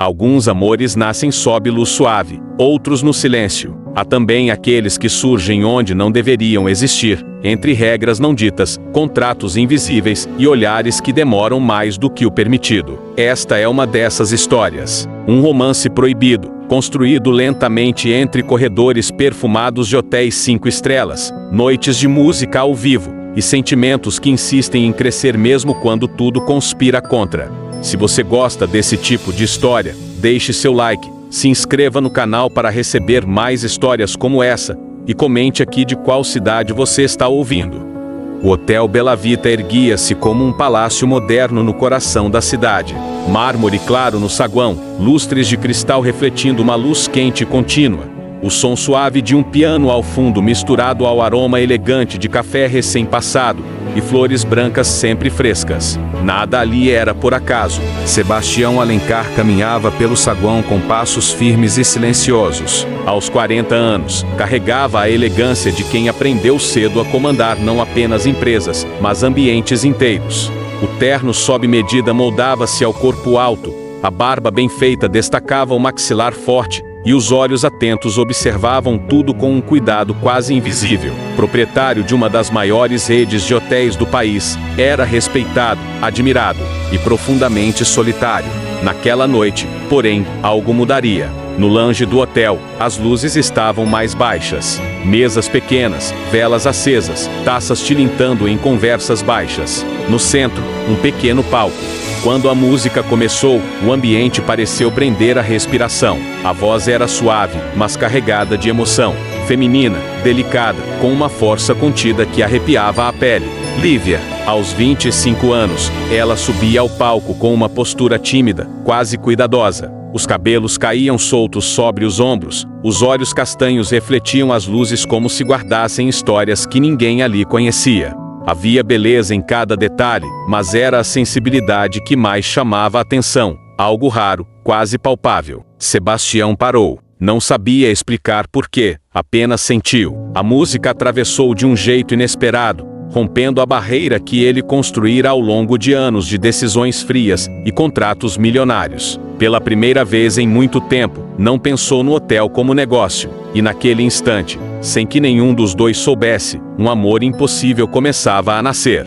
Alguns amores nascem sob luz suave, outros no silêncio. Há também aqueles que surgem onde não deveriam existir, entre regras não ditas, contratos invisíveis e olhares que demoram mais do que o permitido. Esta é uma dessas histórias. Um romance proibido, construído lentamente entre corredores perfumados de hotéis 5 estrelas, noites de música ao vivo e sentimentos que insistem em crescer mesmo quando tudo conspira contra. Se você gosta desse tipo de história, deixe seu like, se inscreva no canal para receber mais histórias como essa, e comente aqui de qual cidade você está ouvindo. O Hotel Bela Vita erguia-se como um palácio moderno no coração da cidade. Mármore claro no saguão, lustres de cristal refletindo uma luz quente e contínua. O som suave de um piano ao fundo misturado ao aroma elegante de café recém-passado e flores brancas sempre frescas. Nada ali era por acaso. Sebastião Alencar caminhava pelo saguão com passos firmes e silenciosos. Aos 40 anos, carregava a elegância de quem aprendeu cedo a comandar não apenas empresas, mas ambientes inteiros. O terno sob medida moldava-se ao corpo alto, a barba bem feita destacava o maxilar forte, e os olhos atentos observavam tudo com um cuidado quase invisível. Proprietário de uma das maiores redes de hotéis do país, era respeitado, admirado e profundamente solitário. Naquela noite, porém, algo mudaria. No lounge do hotel, as luzes estavam mais baixas. Mesas pequenas, velas acesas, taças tilintando em conversas baixas. No centro, um pequeno palco. Quando a música começou, o ambiente pareceu prender a respiração. A voz era suave, mas carregada de emoção. Feminina, delicada, com uma força contida que arrepiava a pele. Lívia, aos 25 anos, ela subia ao palco com uma postura tímida, quase cuidadosa. Os cabelos caíam soltos sobre os ombros, os olhos castanhos refletiam as luzes como se guardassem histórias que ninguém ali conhecia. Havia beleza em cada detalhe, mas era a sensibilidade que mais chamava a atenção, algo raro, quase palpável. Sebastião parou. Não sabia explicar porquê, apenas sentiu. A música atravessou de um jeito inesperado, rompendo a barreira que ele construíra ao longo de anos de decisões frias e contratos milionários. Pela primeira vez em muito tempo, não pensou no hotel como negócio, e naquele instante, sem que nenhum dos dois soubesse, um amor impossível começava a nascer.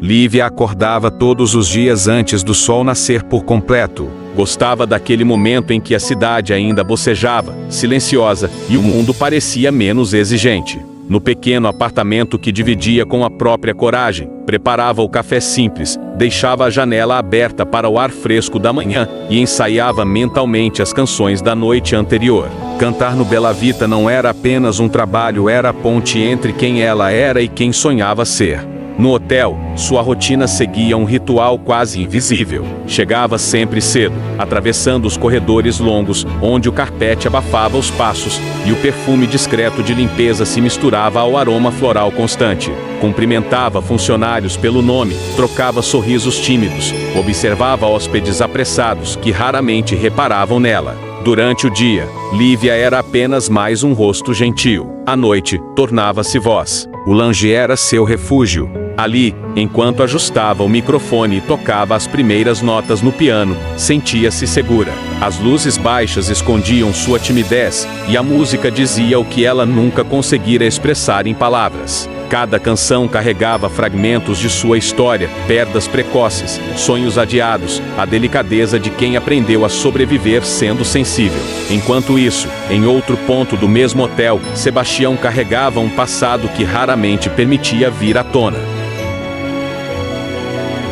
Lívia acordava todos os dias antes do sol nascer por completo. Gostava daquele momento em que a cidade ainda bocejava, silenciosa, e o mundo parecia menos exigente. No pequeno apartamento que dividia com a própria coragem, preparava o café simples, deixava a janela aberta para o ar fresco da manhã e ensaiava mentalmente as canções da noite anterior. Cantar no Bela Vita não era apenas um trabalho, era a ponte entre quem ela era e quem sonhava ser. No hotel, sua rotina seguia um ritual quase invisível. Chegava sempre cedo, atravessando os corredores longos, onde o carpete abafava os passos, e o perfume discreto de limpeza se misturava ao aroma floral constante. Cumprimentava funcionários pelo nome, trocava sorrisos tímidos, observava hóspedes apressados que raramente reparavam nela. Durante o dia, Lívia era apenas mais um rosto gentil. À noite, tornava-se voz. O lounge era seu refúgio. Ali, enquanto ajustava o microfone e tocava as primeiras notas no piano, sentia-se segura. As luzes baixas escondiam sua timidez, e a música dizia o que ela nunca conseguira expressar em palavras. Cada canção carregava fragmentos de sua história, perdas precoces, sonhos adiados, a delicadeza de quem aprendeu a sobreviver sendo sensível. Enquanto isso, em outro ponto do mesmo hotel, Sebastião carregava um passado que raramente permitia vir à tona.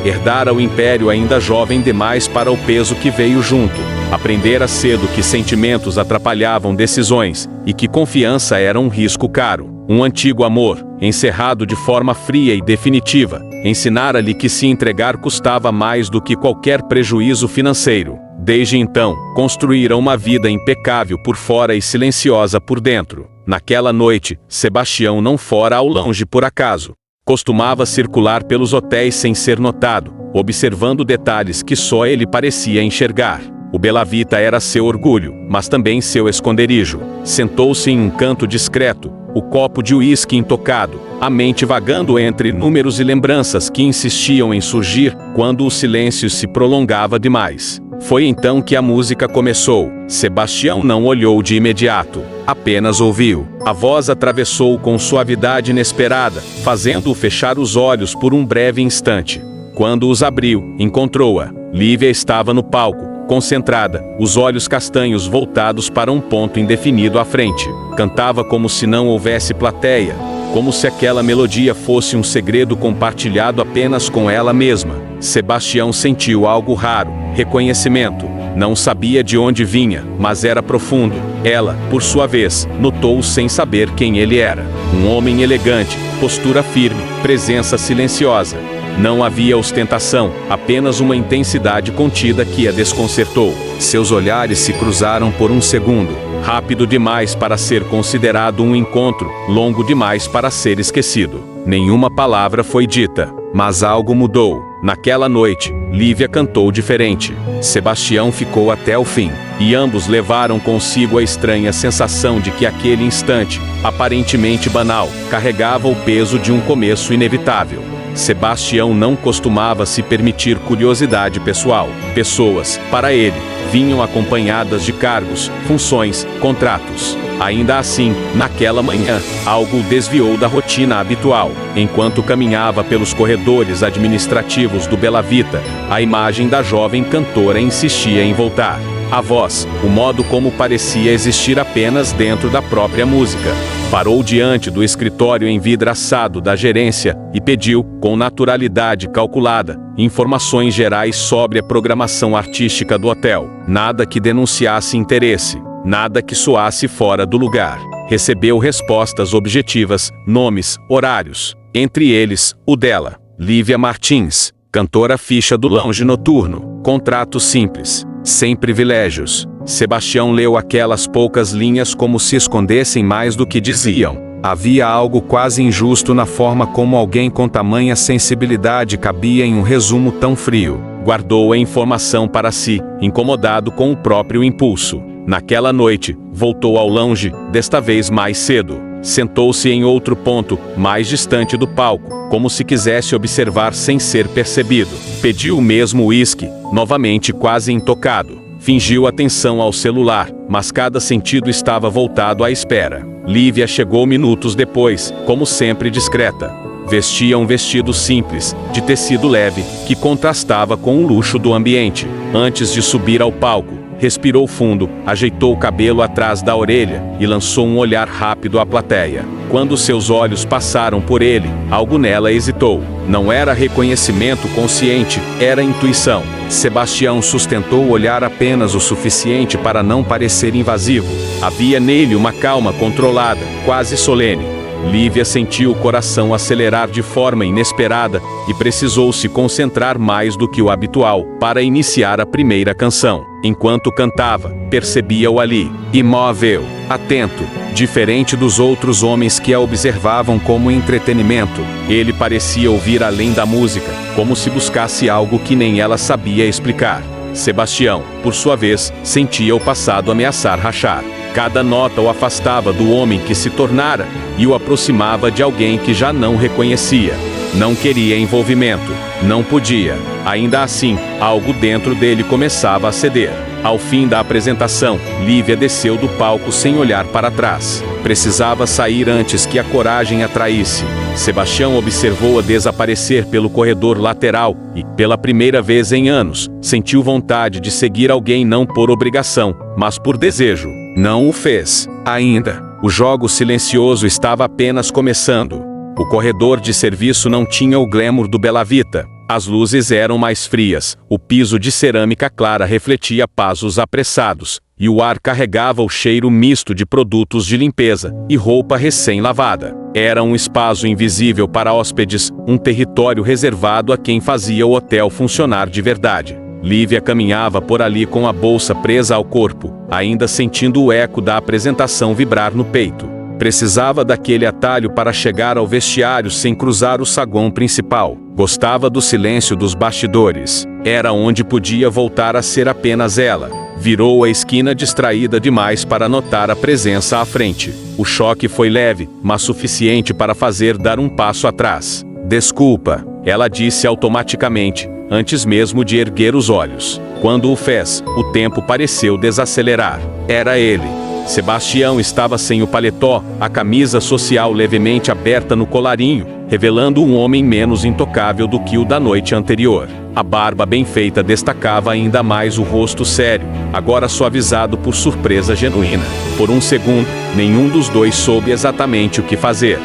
Herdara o império ainda jovem demais para o peso que veio junto. Aprendera cedo que sentimentos atrapalhavam decisões e que confiança era um risco caro. Um antigo amor, encerrado de forma fria e definitiva, ensinara-lhe que se entregar custava mais do que qualquer prejuízo financeiro. Desde então, construíra uma vida impecável por fora e silenciosa por dentro. Naquela noite, Sebastião não fora ao lounge por acaso. Costumava circular pelos hotéis sem ser notado, observando detalhes que só ele parecia enxergar. O Bela Vita era seu orgulho, mas também seu esconderijo. Sentou-se em um canto discreto, o copo de uísque intocado, a mente vagando entre números e lembranças que insistiam em surgir quando o silêncio se prolongava demais. Foi então que a música começou. Sebastião não olhou de imediato, apenas ouviu. A voz atravessou com suavidade inesperada, fazendo-o fechar os olhos por um breve instante. Quando os abriu, encontrou-a. Lívia estava no palco, concentrada, os olhos castanhos voltados para um ponto indefinido à frente. Cantava como se não houvesse plateia, como se aquela melodia fosse um segredo compartilhado apenas com ela mesma. Sebastião sentiu algo raro, reconhecimento. Não sabia de onde vinha, mas era profundo. Ela, por sua vez, notou sem saber quem ele era. Um homem elegante, postura firme, presença silenciosa. Não havia ostentação, apenas uma intensidade contida que a desconcertou. Seus olhares se cruzaram por um segundo, rápido demais para ser considerado um encontro, longo demais para ser esquecido. Nenhuma palavra foi dita, mas algo mudou. Naquela noite, Lívia cantou diferente. Sebastião ficou até o fim, e ambos levaram consigo a estranha sensação de que aquele instante, aparentemente banal, carregava o peso de um começo inevitável. Sebastião não costumava se permitir curiosidade pessoal. Pessoas, para ele, vinham acompanhadas de cargos, funções, contratos. Ainda assim, naquela manhã, algo o desviou da rotina habitual. Enquanto caminhava pelos corredores administrativos do Bela Vita, a imagem da jovem cantora insistia em voltar. A voz, o modo como parecia existir apenas dentro da própria música. Parou diante do escritório envidraçado da gerência e pediu, com naturalidade calculada, informações gerais sobre a programação artística do hotel. Nada que denunciasse interesse, nada que soasse fora do lugar. Recebeu respostas objetivas, nomes, horários. Entre eles, o dela, Lívia Martins, cantora fixa do lounge noturno. Contrato simples, sem privilégios. Sebastião leu aquelas poucas linhas como se escondessem mais do que diziam. Havia algo quase injusto na forma como alguém com tamanha sensibilidade cabia em um resumo tão frio. Guardou a informação para si, incomodado com o próprio impulso. Naquela noite, voltou ao lounge, desta vez mais cedo. Sentou-se em outro ponto, mais distante do palco, como se quisesse observar sem ser percebido. Pediu o mesmo uísque, novamente quase intocado. Fingiu atenção ao celular, mas cada sentido estava voltado à espera. Lívia chegou minutos depois, como sempre discreta. Vestia um vestido simples, de tecido leve, que contrastava com o luxo do ambiente. Antes de subir ao palco, respirou fundo, ajeitou o cabelo atrás da orelha e lançou um olhar rápido à plateia. Quando seus olhos passaram por ele, algo nela hesitou. Não era reconhecimento consciente, era intuição. Sebastião sustentou o olhar apenas o suficiente para não parecer invasivo. Havia nele uma calma controlada, quase solene. Lívia sentiu o coração acelerar de forma inesperada e precisou se concentrar mais do que o habitual para iniciar a primeira canção. Enquanto cantava, percebia-o ali, imóvel, atento, diferente dos outros homens que a observavam como entretenimento. Ele parecia ouvir além da música, como se buscasse algo que nem ela sabia explicar. Sebastião, por sua vez, sentia o passado ameaçar rachar. Cada nota o afastava do homem que se tornara e o aproximava de alguém que já não reconhecia. Não queria envolvimento, não podia. Ainda assim, algo dentro dele começava a ceder. Ao fim da apresentação, Lívia desceu do palco sem olhar para trás. Precisava sair antes que a coragem a traísse. Sebastião observou-a desaparecer pelo corredor lateral e, pela primeira vez em anos, sentiu vontade de seguir alguém não por obrigação, mas por desejo. Não o fez. Ainda, o jogo silencioso estava apenas começando. O corredor de serviço não tinha o glamour do Bela Vita. As luzes eram mais frias, o piso de cerâmica clara refletia passos apressados, e o ar carregava o cheiro misto de produtos de limpeza e roupa recém-lavada. Era um espaço invisível para hóspedes, um território reservado a quem fazia o hotel funcionar de verdade. Lívia caminhava por ali com a bolsa presa ao corpo, ainda sentindo o eco da apresentação vibrar no peito. Precisava daquele atalho para chegar ao vestiário sem cruzar o saguão principal. Gostava do silêncio dos bastidores. Era onde podia voltar a ser apenas ela. Virou a esquina distraída demais para notar a presença à frente. O choque foi leve, mas suficiente para fazer dar um passo atrás. Desculpa, ela disse automaticamente, antes mesmo de erguer os olhos. Quando o fez, o tempo pareceu desacelerar. Era ele. Sebastião estava sem o paletó, a camisa social levemente aberta no colarinho, revelando um homem menos intocável do que o da noite anterior. A barba bem feita destacava ainda mais o rosto sério, agora suavizado por surpresa genuína. Por um segundo, nenhum dos dois soube exatamente o que fazer.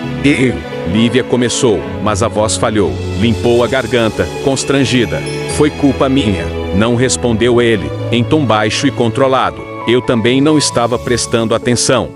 Lívia começou, mas a voz falhou. Limpou a garganta, constrangida. Foi culpa minha. Não respondeu ele, em tom baixo e controlado. Eu também não estava prestando atenção.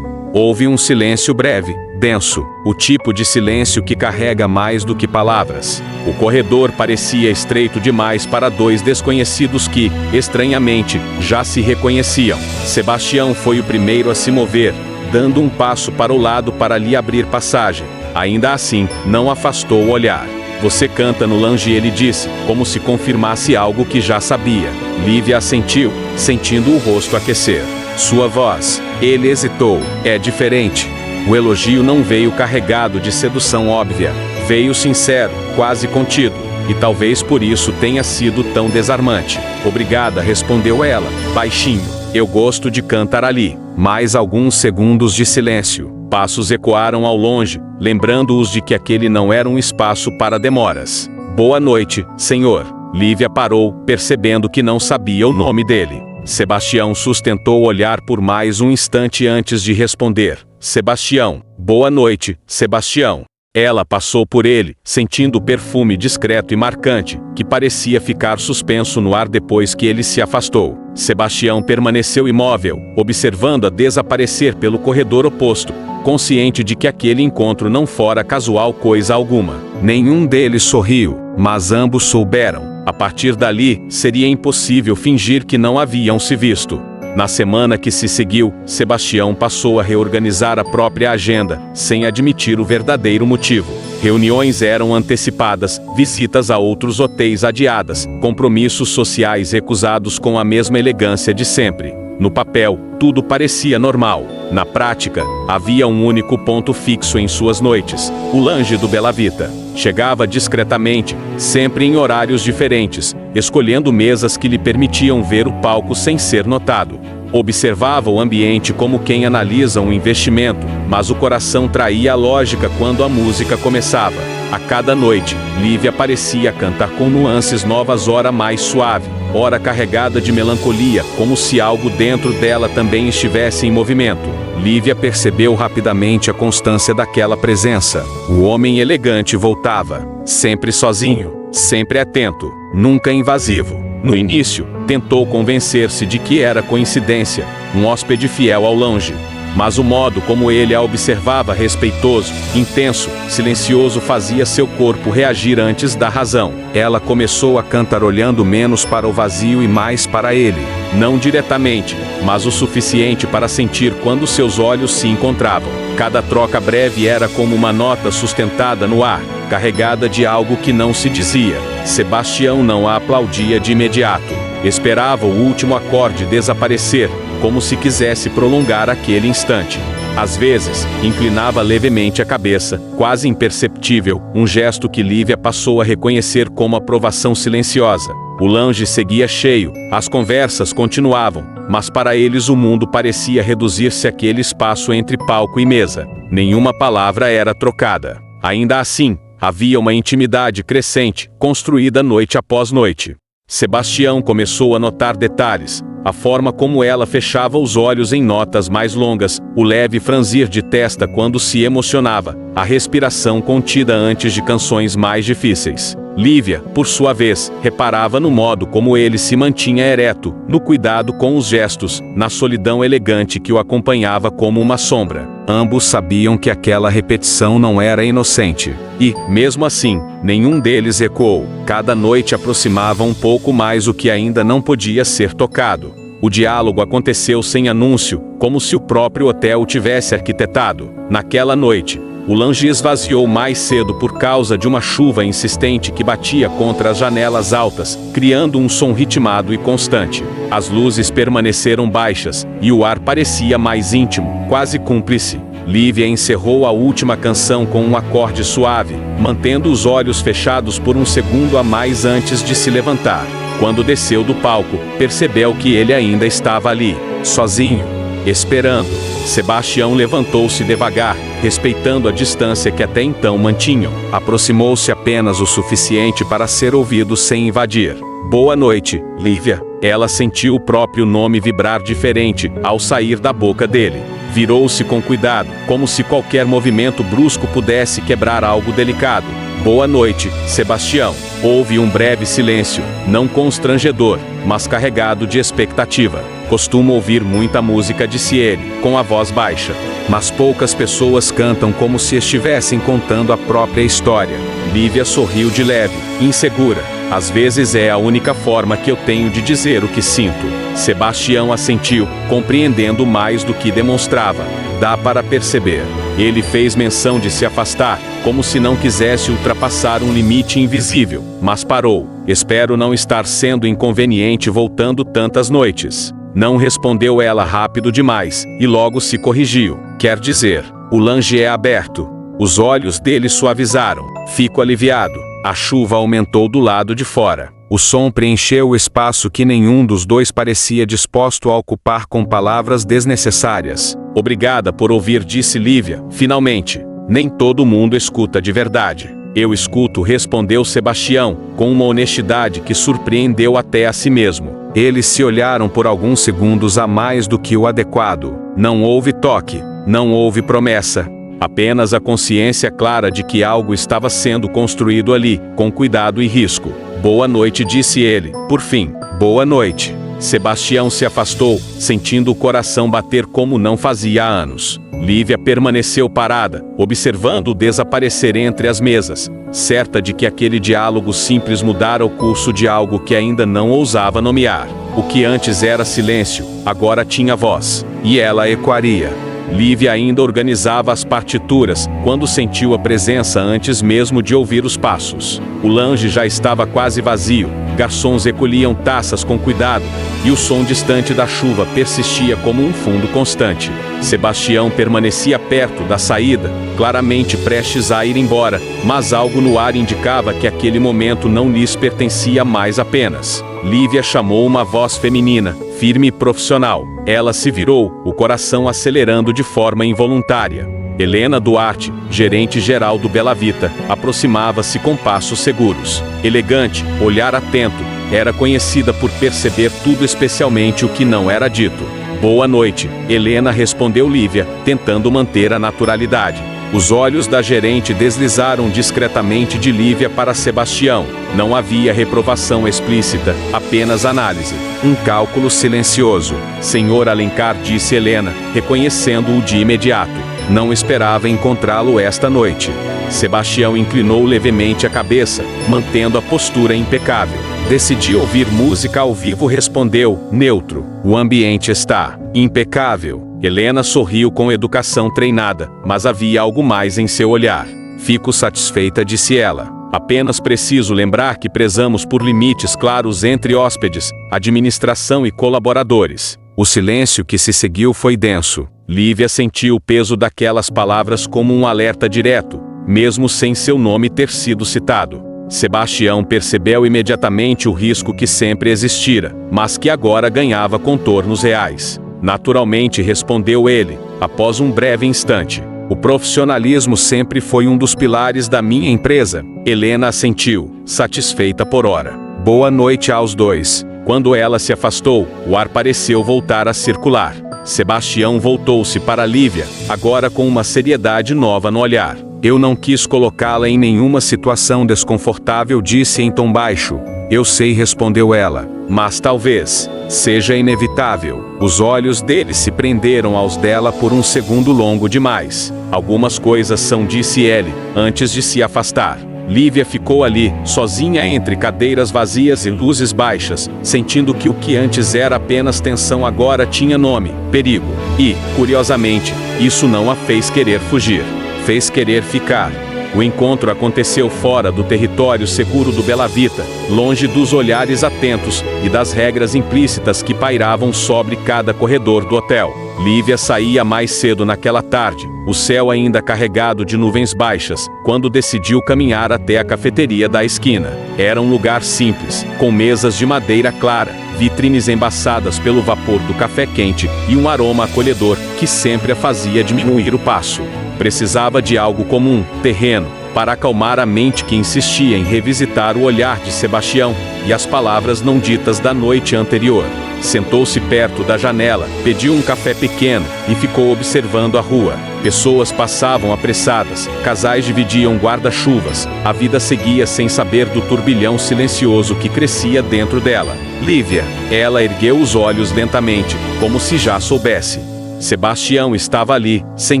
Houve um silêncio breve, denso, o tipo de silêncio que carrega mais do que palavras. O corredor parecia estreito demais para dois desconhecidos que, estranhamente, já se reconheciam. Sebastião foi o primeiro a se mover, dando um passo para o lado para lhe abrir passagem. Ainda assim, não afastou o olhar. Você canta no lounge, ele disse, como se confirmasse algo que já sabia. Lívia assentiu, sentindo o rosto aquecer. Sua voz. Ele hesitou. É diferente. O elogio não veio carregado de sedução óbvia. Veio sincero, quase contido. E talvez por isso tenha sido tão desarmante. Obrigada, respondeu ela, baixinho. Eu gosto de cantar ali. Mais alguns segundos de silêncio. Passos ecoaram ao longe, lembrando-os de que aquele não era um espaço para demoras. Boa noite, senhor. Lívia parou, percebendo que não sabia o nome dele. Sebastião sustentou o olhar por mais um instante antes de responder. Sebastião. Boa noite, Sebastião. Ela passou por ele, sentindo o perfume discreto e marcante, que parecia ficar suspenso no ar depois que ele se afastou. Sebastião permaneceu imóvel, observando-a desaparecer pelo corredor oposto, consciente de que aquele encontro não fora casual coisa alguma. Nenhum deles sorriu, mas ambos souberam. A partir dali, seria impossível fingir que não haviam se visto. Na semana que se seguiu, Sebastião passou a reorganizar a própria agenda, sem admitir o verdadeiro motivo. Reuniões eram antecipadas, visitas a outros hotéis adiadas, compromissos sociais recusados com a mesma elegância de sempre. No papel, tudo parecia normal. Na prática, havia um único ponto fixo em suas noites: o lounge do Bela Vita. Chegava discretamente, sempre em horários diferentes, escolhendo mesas que lhe permitiam ver o palco sem ser notado. Observava o ambiente como quem analisa um investimento, mas o coração traía a lógica quando a música começava. A cada noite, Lívia parecia cantar com nuances novas, ora mais suave, ora carregada de melancolia, como se algo dentro dela também estivesse em movimento. Lívia percebeu rapidamente a constância daquela presença. O homem elegante voltava, sempre sozinho, sempre atento, nunca invasivo. No início, tentou convencer-se de que era coincidência, um hóspede fiel ao lounge. Mas o modo como ele a observava, respeitoso, intenso, silencioso, fazia seu corpo reagir antes da razão. Ela começou a cantar olhando menos para o vazio e mais para ele. Não diretamente, mas o suficiente para sentir quando seus olhos se encontravam. Cada troca breve era como uma nota sustentada no ar, carregada de algo que não se dizia. Sebastião não a aplaudia de imediato. Esperava o último acorde desaparecer, como se quisesse prolongar aquele instante. Às vezes, inclinava levemente a cabeça, quase imperceptível, um gesto que Lívia passou a reconhecer como aprovação silenciosa. O lounge seguia cheio, as conversas continuavam, mas para eles o mundo parecia reduzir-se àquele espaço entre palco e mesa. Nenhuma palavra era trocada. Ainda assim, havia uma intimidade crescente, construída noite após noite. Sebastião começou a notar detalhes: a forma como ela fechava os olhos em notas mais longas, o leve franzir de testa quando se emocionava, a respiração contida antes de canções mais difíceis. Lívia, por sua vez, reparava no modo como ele se mantinha ereto, no cuidado com os gestos, na solidão elegante que o acompanhava como uma sombra. Ambos sabiam que aquela repetição não era inocente. E, mesmo assim, nenhum deles recuou. Cada noite aproximava um pouco mais o que ainda não podia ser tocado. O diálogo aconteceu sem anúncio, como se o próprio hotel o tivesse arquitetado. Naquela noite, o lounge esvaziou mais cedo por causa de uma chuva insistente que batia contra as janelas altas, criando um som ritmado e constante. As luzes permaneceram baixas, e o ar parecia mais íntimo, quase cúmplice. Lívia encerrou a última canção com um acorde suave, mantendo os olhos fechados por um segundo a mais antes de se levantar. Quando desceu do palco, percebeu que ele ainda estava ali, sozinho, esperando. Sebastião levantou-se devagar, respeitando a distância que até então mantinham. Aproximou-se apenas o suficiente para ser ouvido sem invadir. Boa noite, Lívia. Ela sentiu o próprio nome vibrar diferente ao sair da boca dele. Virou-se com cuidado, como se qualquer movimento brusco pudesse quebrar algo delicado. Boa noite, Sebastião. Houve um breve silêncio, não constrangedor, mas carregado de expectativa. Costumo ouvir muita música, disse ele, com a voz baixa. Mas poucas pessoas cantam como se estivessem contando a própria história. Lívia sorriu de leve, insegura. Às vezes é a única forma que eu tenho de dizer o que sinto. Sebastião assentiu, compreendendo mais do que demonstrava. Dá para perceber. Ele fez menção de se afastar, como se não quisesse ultrapassar um limite invisível, mas parou. Espero não estar sendo inconveniente voltando tantas noites. Não respondeu ela rápido demais, e logo se corrigiu. Quer dizer, o lounge é aberto. Os olhos dele suavizaram. Fico aliviado. A chuva aumentou do lado de fora. O som preencheu o espaço que nenhum dos dois parecia disposto a ocupar com palavras desnecessárias. Obrigada por ouvir, disse Lívia, finalmente. Nem todo mundo escuta de verdade. Eu escuto, respondeu Sebastião, com uma honestidade que surpreendeu até a si mesmo. Eles se olharam por alguns segundos a mais do que o adequado. Não houve toque, não houve promessa. Apenas a consciência clara de que algo estava sendo construído ali, com cuidado e risco. Boa noite, disse ele, por fim. Boa noite. Sebastião se afastou, sentindo o coração bater como não fazia há anos. Lívia permaneceu parada, observando-o desaparecer entre as mesas, certa de que aquele diálogo simples mudara o curso de algo que ainda não ousava nomear. O que antes era silêncio, agora tinha voz, e ela ecoaria. Lívia ainda organizava as partituras, quando sentiu a presença antes mesmo de ouvir os passos. O lounge já estava quase vazio, garçons recolhiam taças com cuidado, e o som distante da chuva persistia como um fundo constante. Sebastião permanecia perto da saída, claramente prestes a ir embora, mas algo no ar indicava que aquele momento não lhes pertencia mais apenas. Lívia chamou uma voz feminina, firme e profissional. Ela se virou, o coração acelerando de forma involuntária. Helena Duarte, gerente-geral do Bela Vita, aproximava-se com passos seguros. Elegante, olhar atento, era conhecida por perceber tudo, especialmente o que não era dito. Boa noite, Helena, respondeu Lívia, tentando manter a naturalidade. Os olhos da gerente deslizaram discretamente de Lívia para Sebastião. Não havia reprovação explícita, apenas análise. Um cálculo silencioso. Senhor Alencar, disse Helena, reconhecendo-o de imediato. Não esperava encontrá-lo esta noite. Sebastião inclinou levemente a cabeça, mantendo a postura impecável. Decidi ouvir música ao vivo, respondeu, neutro. O ambiente está impecável. Helena sorriu com educação treinada, mas havia algo mais em seu olhar. Fico satisfeita, disse ela. Apenas preciso lembrar que prezamos por limites claros entre hóspedes, administração e colaboradores. O silêncio que se seguiu foi denso. Lívia sentiu o peso daquelas palavras como um alerta direto, mesmo sem seu nome ter sido citado. Sebastião percebeu imediatamente o risco que sempre existira, mas que agora ganhava contornos reais. Naturalmente, respondeu ele, após um breve instante. O profissionalismo sempre foi um dos pilares da minha empresa. Helena assentiu, satisfeita por ora. Boa noite aos dois. Quando ela se afastou, o ar pareceu voltar a circular. Sebastião voltou-se para Lívia, agora com uma seriedade nova no olhar. Eu não quis colocá-la em nenhuma situação desconfortável, disse em tom baixo. Eu sei, respondeu ela, mas talvez seja inevitável. Os olhos dele se prenderam aos dela por um segundo longo demais. Algumas coisas são, disse ele, antes de se afastar. Lívia ficou ali, sozinha entre cadeiras vazias e luzes baixas, sentindo que o que antes era apenas tensão agora tinha nome, perigo. E, curiosamente, isso não a fez querer fugir. Fez querer ficar. O encontro aconteceu fora do território seguro do Bela Vita, longe dos olhares atentos e das regras implícitas que pairavam sobre cada corredor do hotel. Lívia saía mais cedo naquela tarde, o céu ainda carregado de nuvens baixas, quando decidiu caminhar até a cafeteria da esquina. Era um lugar simples, com mesas de madeira clara, vitrines embaçadas pelo vapor do café quente e um aroma acolhedor que sempre a fazia diminuir o passo. Precisava de algo comum, terreno, para acalmar a mente que insistia em revisitar o olhar de Sebastião e as palavras não ditas da noite anterior. Sentou-se perto da janela, pediu um café pequeno e ficou observando a rua. Pessoas passavam apressadas, casais dividiam guarda-chuvas, a vida seguia sem saber do turbilhão silencioso que crescia dentro dela. Lívia. Ela ergueu os olhos lentamente, como se já soubesse. Sebastião estava ali, sem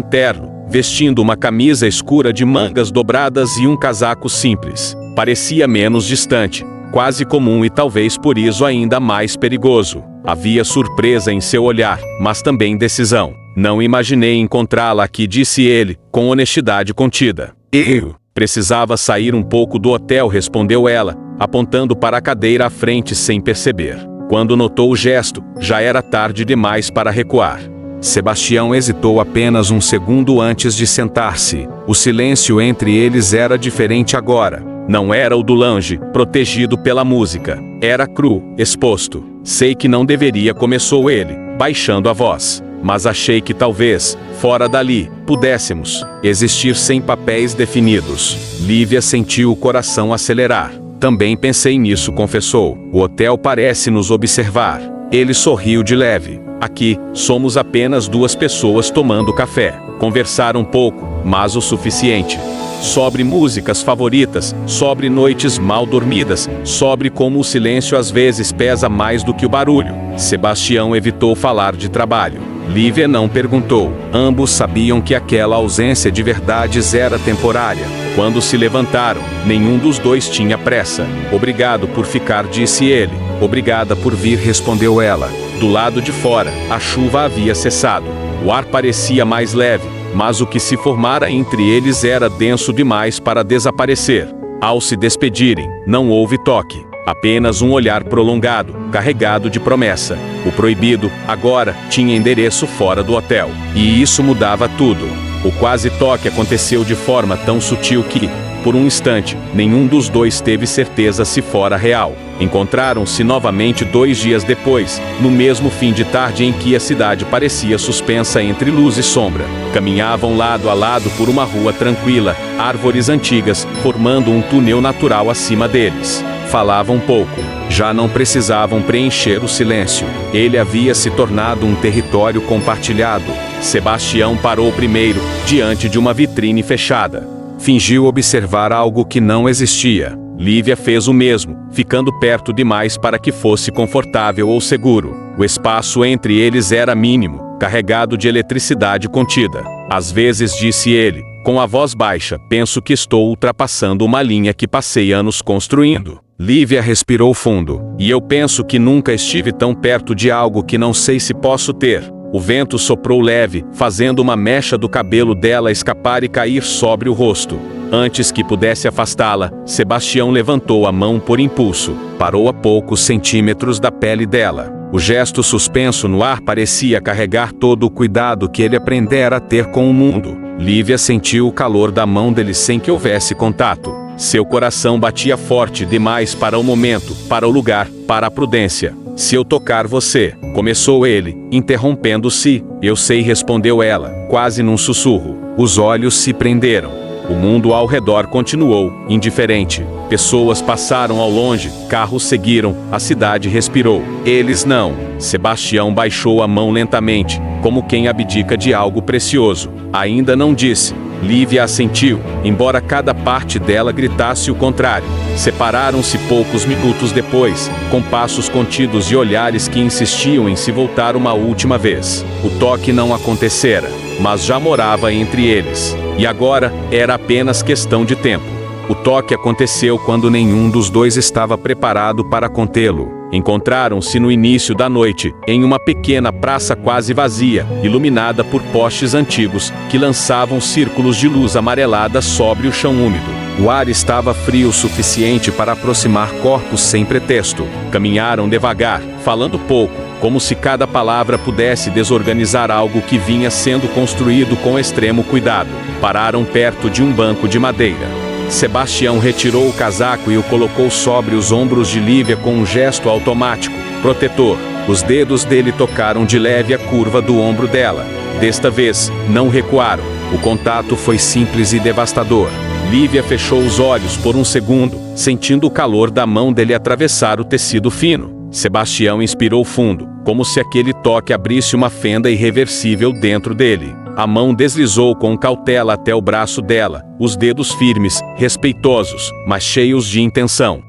terno, vestindo uma camisa escura de mangas dobradas e um casaco simples. Parecia menos distante, quase comum e talvez por isso ainda mais perigoso. Havia surpresa em seu olhar, mas também decisão. Não imaginei encontrá-la aqui, disse ele, com honestidade contida. Eu precisava sair um pouco do hotel, respondeu ela, apontando para a cadeira à frente sem perceber. Quando notou o gesto, já era tarde demais para recuar. Sebastião hesitou apenas um segundo antes de sentar-se. O silêncio entre eles era diferente agora. Não era o do lounge, protegido pela música. Era cru, exposto. Sei que não deveria, começou ele, baixando a voz. Mas achei que talvez, fora dali, pudéssemos existir sem papéis definidos. Lívia sentiu o coração acelerar. Também pensei nisso, confessou. O hotel parece nos observar. Ele sorriu de leve. Aqui, somos apenas duas pessoas tomando café. Conversar um pouco, mas o suficiente. Sobre músicas favoritas, sobre noites mal dormidas, sobre como o silêncio às vezes pesa mais do que o barulho. Sebastião evitou falar de trabalho. Lívia não perguntou. Ambos sabiam que aquela ausência de verdades era temporária. Quando se levantaram, nenhum dos dois tinha pressa. Obrigado por ficar, disse ele. Obrigada por vir, respondeu ela. Do lado de fora, a chuva havia cessado. O ar parecia mais leve, mas o que se formara entre eles era denso demais para desaparecer. Ao se despedirem, não houve toque. Apenas um olhar prolongado, carregado de promessa. O proibido, agora, tinha endereço fora do hotel. E isso mudava tudo. O quase toque aconteceu de forma tão sutil que, por um instante, nenhum dos dois teve certeza se fora real. Encontraram-se novamente 2 dias depois, no mesmo fim de tarde em que a cidade parecia suspensa entre luz e sombra. Caminhavam lado a lado por uma rua tranquila, árvores antigas, formando um túnel natural acima deles. Falavam pouco. Já não precisavam preencher o silêncio. Ele havia se tornado um território compartilhado. Sebastião parou primeiro, diante de uma vitrine fechada. Fingiu observar algo que não existia. Lívia fez o mesmo, ficando perto demais para que fosse confortável ou seguro. O espaço entre eles era mínimo, carregado de eletricidade contida. Às vezes, disse ele, com a voz baixa, penso que estou ultrapassando uma linha que passei anos construindo. Lívia respirou fundo. E eu penso que nunca estive tão perto de algo que não sei se posso ter. O vento soprou leve, fazendo uma mecha do cabelo dela escapar e cair sobre o rosto. Antes que pudesse afastá-la, Sebastião levantou a mão por impulso. Parou a poucos centímetros da pele dela. O gesto suspenso no ar parecia carregar todo o cuidado que ele aprendera a ter com o mundo. Lívia sentiu o calor da mão dele sem que houvesse contato. Seu coração batia forte demais para o momento, para o lugar, para a prudência. Se eu tocar você, começou ele, interrompendo-se. Eu sei, respondeu ela, quase num sussurro. Os olhos se prenderam. O mundo ao redor continuou, indiferente. Pessoas passaram ao longe, carros seguiram, a cidade respirou. Eles não. Sebastião baixou a mão lentamente, como quem abdica de algo precioso. Ainda não disse. Lívia assentiu, embora cada parte dela gritasse o contrário. Separaram-se poucos minutos depois, com passos contidos e olhares que insistiam em se voltar uma última vez. O toque não acontecera, mas já morava entre eles. E agora, era apenas questão de tempo. O toque aconteceu quando nenhum dos dois estava preparado para contê-lo. Encontraram-se no início da noite, em uma pequena praça quase vazia, iluminada por postes antigos, que lançavam círculos de luz amarelada sobre o chão úmido. O ar estava frio o suficiente para aproximar corpos sem pretexto. Caminharam devagar, falando pouco, como se cada palavra pudesse desorganizar algo que vinha sendo construído com extremo cuidado. Pararam perto de um banco de madeira. Sebastião retirou o casaco e o colocou sobre os ombros de Lívia com um gesto automático, protetor. Os dedos dele tocaram de leve a curva do ombro dela. Desta vez, não recuaram. O contato foi simples e devastador. Lívia fechou os olhos por um segundo, sentindo o calor da mão dele atravessar o tecido fino. Sebastião inspirou fundo, como se aquele toque abrisse uma fenda irreversível dentro dele. A mão deslizou com cautela até o braço dela, os dedos firmes, respeitosos, mas cheios de intenção.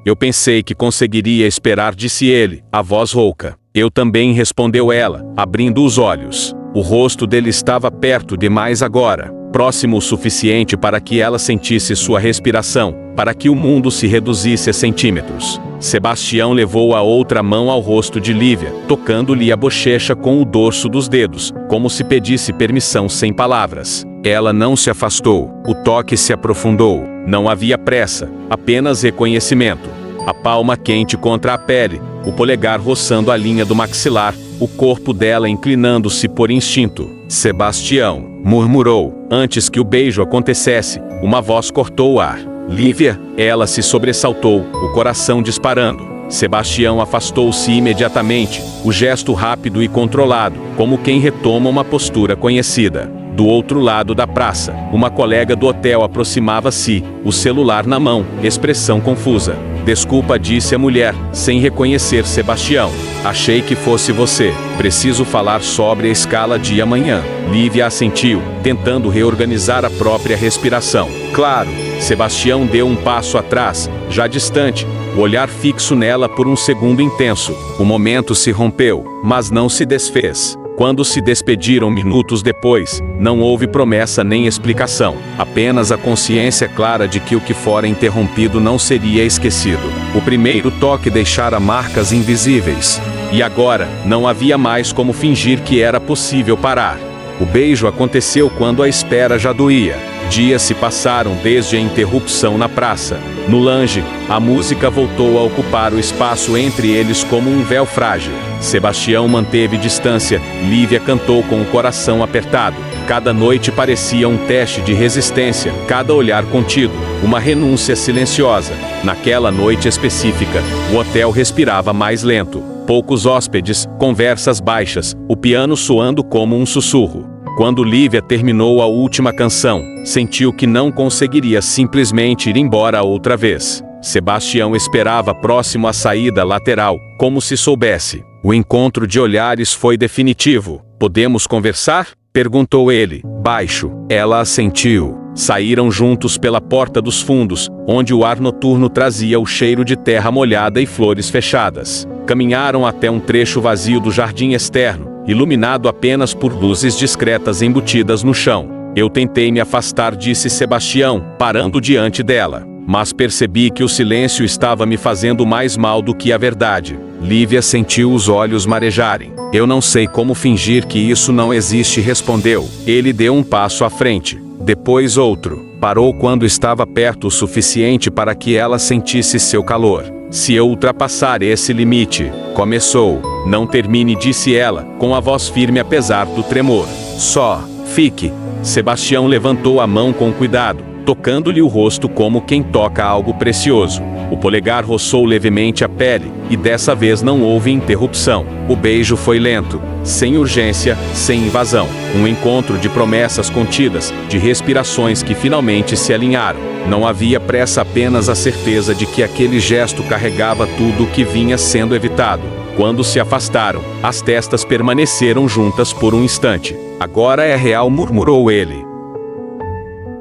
Eu pensei que conseguiria esperar, disse ele, a voz rouca. Eu também, respondeu ela, abrindo os olhos. O rosto dele estava perto demais agora, próximo o suficiente para que ela sentisse sua respiração, para que o mundo se reduzisse a centímetros. Sebastião levou a outra mão ao rosto de Lívia, tocando-lhe a bochecha com o dorso dos dedos, como se pedisse permissão sem palavras. Ela não se afastou, o toque se aprofundou. Não havia pressa, apenas reconhecimento. A palma quente contra a pele, o polegar roçando a linha do maxilar, o corpo dela inclinando-se por instinto. Sebastião, murmurou. Antes que o beijo acontecesse, uma voz cortou o ar. Lívia, ela se sobressaltou, o coração disparando. Sebastião afastou-se imediatamente, o gesto rápido e controlado, como quem retoma uma postura conhecida. Do outro lado da praça, uma colega do hotel aproximava-se, o celular na mão, expressão confusa. Desculpa, disse a mulher, sem reconhecer Sebastião. Achei que fosse você. Preciso falar sobre a escala de amanhã. Lívia assentiu, tentando reorganizar a própria respiração. Claro. Sebastião deu um passo atrás, já distante, o olhar fixo nela por um segundo intenso. O momento se rompeu, mas não se desfez. Quando se despediram minutos depois, não houve promessa nem explicação, apenas a consciência clara de que o que fora interrompido não seria esquecido. O primeiro toque deixara marcas invisíveis. E agora, não havia mais como fingir que era possível parar. O beijo aconteceu quando a espera já doía. Dias se passaram desde a interrupção na praça. No lounge, a música voltou a ocupar o espaço entre eles como um véu frágil. Sebastião manteve distância, Lívia cantou com o coração apertado. Cada noite parecia um teste de resistência, cada olhar contido, uma renúncia silenciosa. Naquela noite específica, o hotel respirava mais lento. Poucos hóspedes, conversas baixas, o piano soando como um sussurro. Quando Lívia terminou a última canção, sentiu que não conseguiria simplesmente ir embora outra vez. Sebastião esperava próximo à saída lateral, como se soubesse. O encontro de olhares foi definitivo. Podemos conversar? Perguntou ele, baixo. Ela assentiu. Saíram juntos pela porta dos fundos, onde o ar noturno trazia o cheiro de terra molhada e flores fechadas. Caminharam até um trecho vazio do jardim externo, iluminado apenas por luzes discretas embutidas no chão. Eu tentei me afastar, disse Sebastião, parando diante dela. Mas percebi que o silêncio estava me fazendo mais mal do que a verdade. Lívia sentiu os olhos marejarem. Eu não sei como fingir que isso não existe, respondeu. Ele deu um passo à frente, depois outro. Parou quando estava perto o suficiente para que ela sentisse seu calor. Se eu ultrapassar esse limite, começou. Não termine, disse ela, com a voz firme apesar do tremor. Só fique. Sebastião levantou a mão com cuidado, tocando-lhe o rosto como quem toca algo precioso. O polegar roçou levemente a pele, e dessa vez não houve interrupção. O beijo foi lento, sem urgência, sem invasão. Um encontro de promessas contidas, de respirações que finalmente se alinharam. Não havia pressa, apenas a certeza de que aquele gesto carregava tudo o que vinha sendo evitado. Quando se afastaram, as testas permaneceram juntas por um instante. Agora é real, murmurou ele.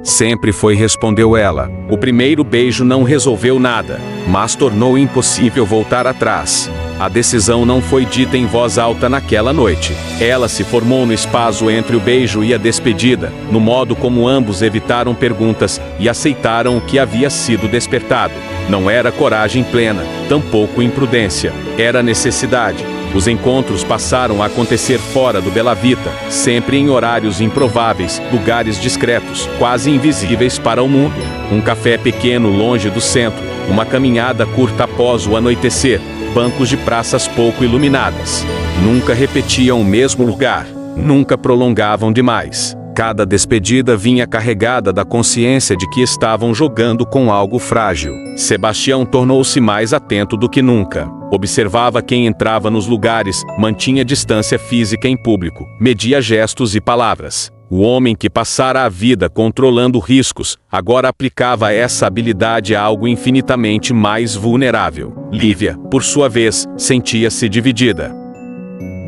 Sempre foi, respondeu ela. O primeiro beijo não resolveu nada, mas tornou impossível voltar atrás. A decisão não foi dita em voz alta naquela noite. Ela se formou no espaço entre o beijo e a despedida, no modo como ambos evitaram perguntas e aceitaram o que havia sido despertado. Não era coragem plena, tampouco imprudência. Era necessidade. Os encontros passaram a acontecer fora do Bela Vita, sempre em horários improváveis, lugares discretos, quase invisíveis para o mundo. Um café pequeno longe do centro, uma caminhada curta após o anoitecer, bancos de praças pouco iluminadas. Nunca repetiam o mesmo lugar. Nunca prolongavam demais. Cada despedida vinha carregada da consciência de que estavam jogando com algo frágil. Sebastião tornou-se mais atento do que nunca. Observava quem entrava nos lugares, mantinha distância física em público, media gestos e palavras. O homem que passara a vida controlando riscos, agora aplicava essa habilidade a algo infinitamente mais vulnerável. Lívia, por sua vez, sentia-se dividida.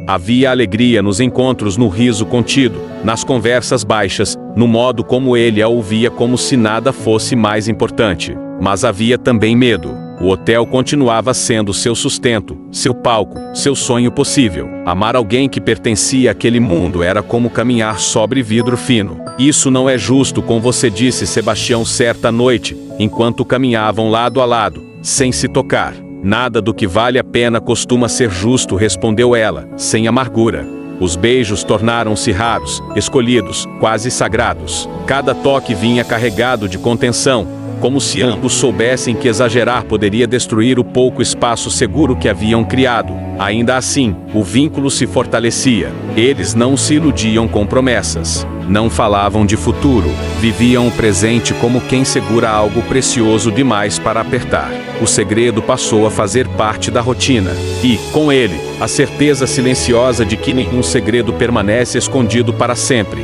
Havia alegria nos encontros, no riso contido, nas conversas baixas, no modo como ele a ouvia como se nada fosse mais importante. Mas havia também medo. O hotel continuava sendo seu sustento, seu palco, seu sonho possível. Amar alguém que pertencia àquele mundo era como caminhar sobre vidro fino. Isso não é justo com você, disse Sebastião certa noite, enquanto caminhavam lado a lado, sem se tocar. Nada do que vale a pena costuma ser justo, respondeu ela, sem amargura. Os beijos tornaram-se raros, escolhidos, quase sagrados. Cada toque vinha carregado de contenção, como se ambos soubessem que exagerar poderia destruir o pouco espaço seguro que haviam criado. Ainda assim, o vínculo se fortalecia. Eles não se iludiam com promessas. Não falavam de futuro. Viviam o presente como quem segura algo precioso demais para apertar. O segredo passou a fazer parte da rotina. E, com ele, a certeza silenciosa de que nenhum segredo permanece escondido para sempre.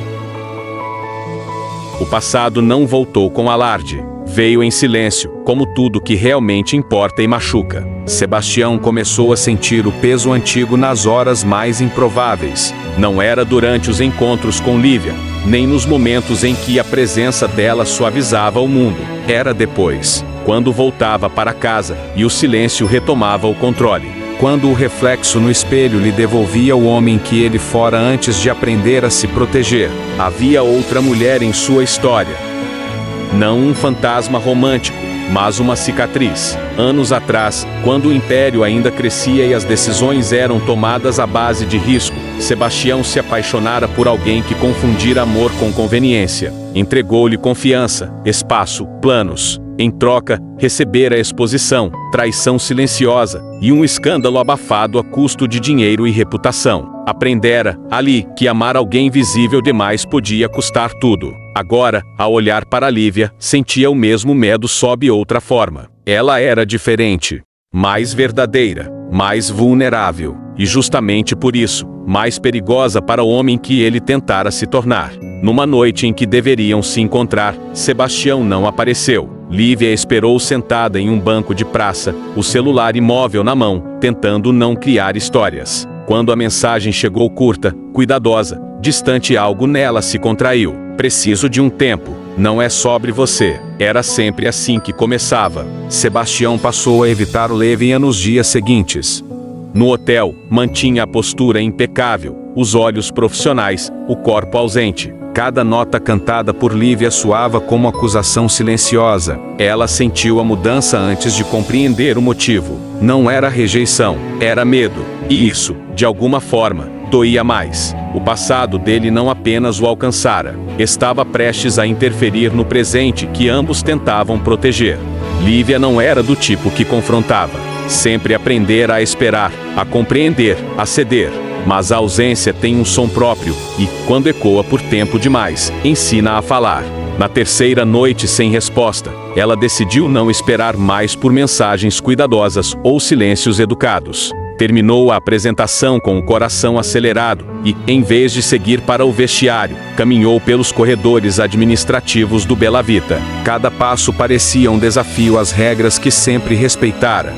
O passado não voltou com alarde. Veio em silêncio, como tudo que realmente importa e machuca. Sebastião começou a sentir o peso antigo nas horas mais improváveis. Não era durante os encontros com Lívia, nem nos momentos em que a presença dela suavizava o mundo. Era depois, quando voltava para casa e o silêncio retomava o controle. Quando o reflexo no espelho lhe devolvia o homem que ele fora antes de aprender a se proteger. Havia outra mulher em sua história. Não um fantasma romântico, mas uma cicatriz. Anos atrás, quando o império ainda crescia e as decisões eram tomadas à base de risco, Sebastião se apaixonara por alguém que confundira amor com conveniência. Entregou-lhe confiança, espaço, planos. Em troca, recebera exposição, traição silenciosa e um escândalo abafado a custo de dinheiro e reputação. Aprendera, ali, que amar alguém visível demais podia custar tudo. Agora, ao olhar para Lívia, sentia o mesmo medo sob outra forma. Ela era diferente, mais verdadeira, mais vulnerável, e justamente por isso, mais perigosa para o homem que ele tentara se tornar. Numa noite em que deveriam se encontrar, Sebastião não apareceu. Lívia esperou sentada em um banco de praça, o celular imóvel na mão, tentando não criar histórias. Quando a mensagem chegou curta, cuidadosa, distante, algo nela se contraiu. Preciso de um tempo. Não é sobre você. Era sempre assim que começava. Sebastião passou a evitar Lívia nos dias seguintes. No hotel, mantinha a postura impecável, os olhos profissionais, o corpo ausente. Cada nota cantada por Lívia soava como acusação silenciosa. Ela sentiu a mudança antes de compreender o motivo. Não era rejeição, era medo. E isso, de alguma forma, doía mais. O passado dele não apenas o alcançara. Estava prestes a interferir no presente que ambos tentavam proteger. Lívia não era do tipo que confrontava. Sempre aprendera a esperar, a compreender, a ceder. Mas a ausência tem um som próprio e, quando ecoa por tempo demais, ensina a falar. Na terceira noite sem resposta, ela decidiu não esperar mais por mensagens cuidadosas ou silêncios educados. Terminou a apresentação com o coração acelerado e, em vez de seguir para o vestiário, caminhou pelos corredores administrativos do Bela Vita. Cada passo parecia um desafio às regras que sempre respeitara.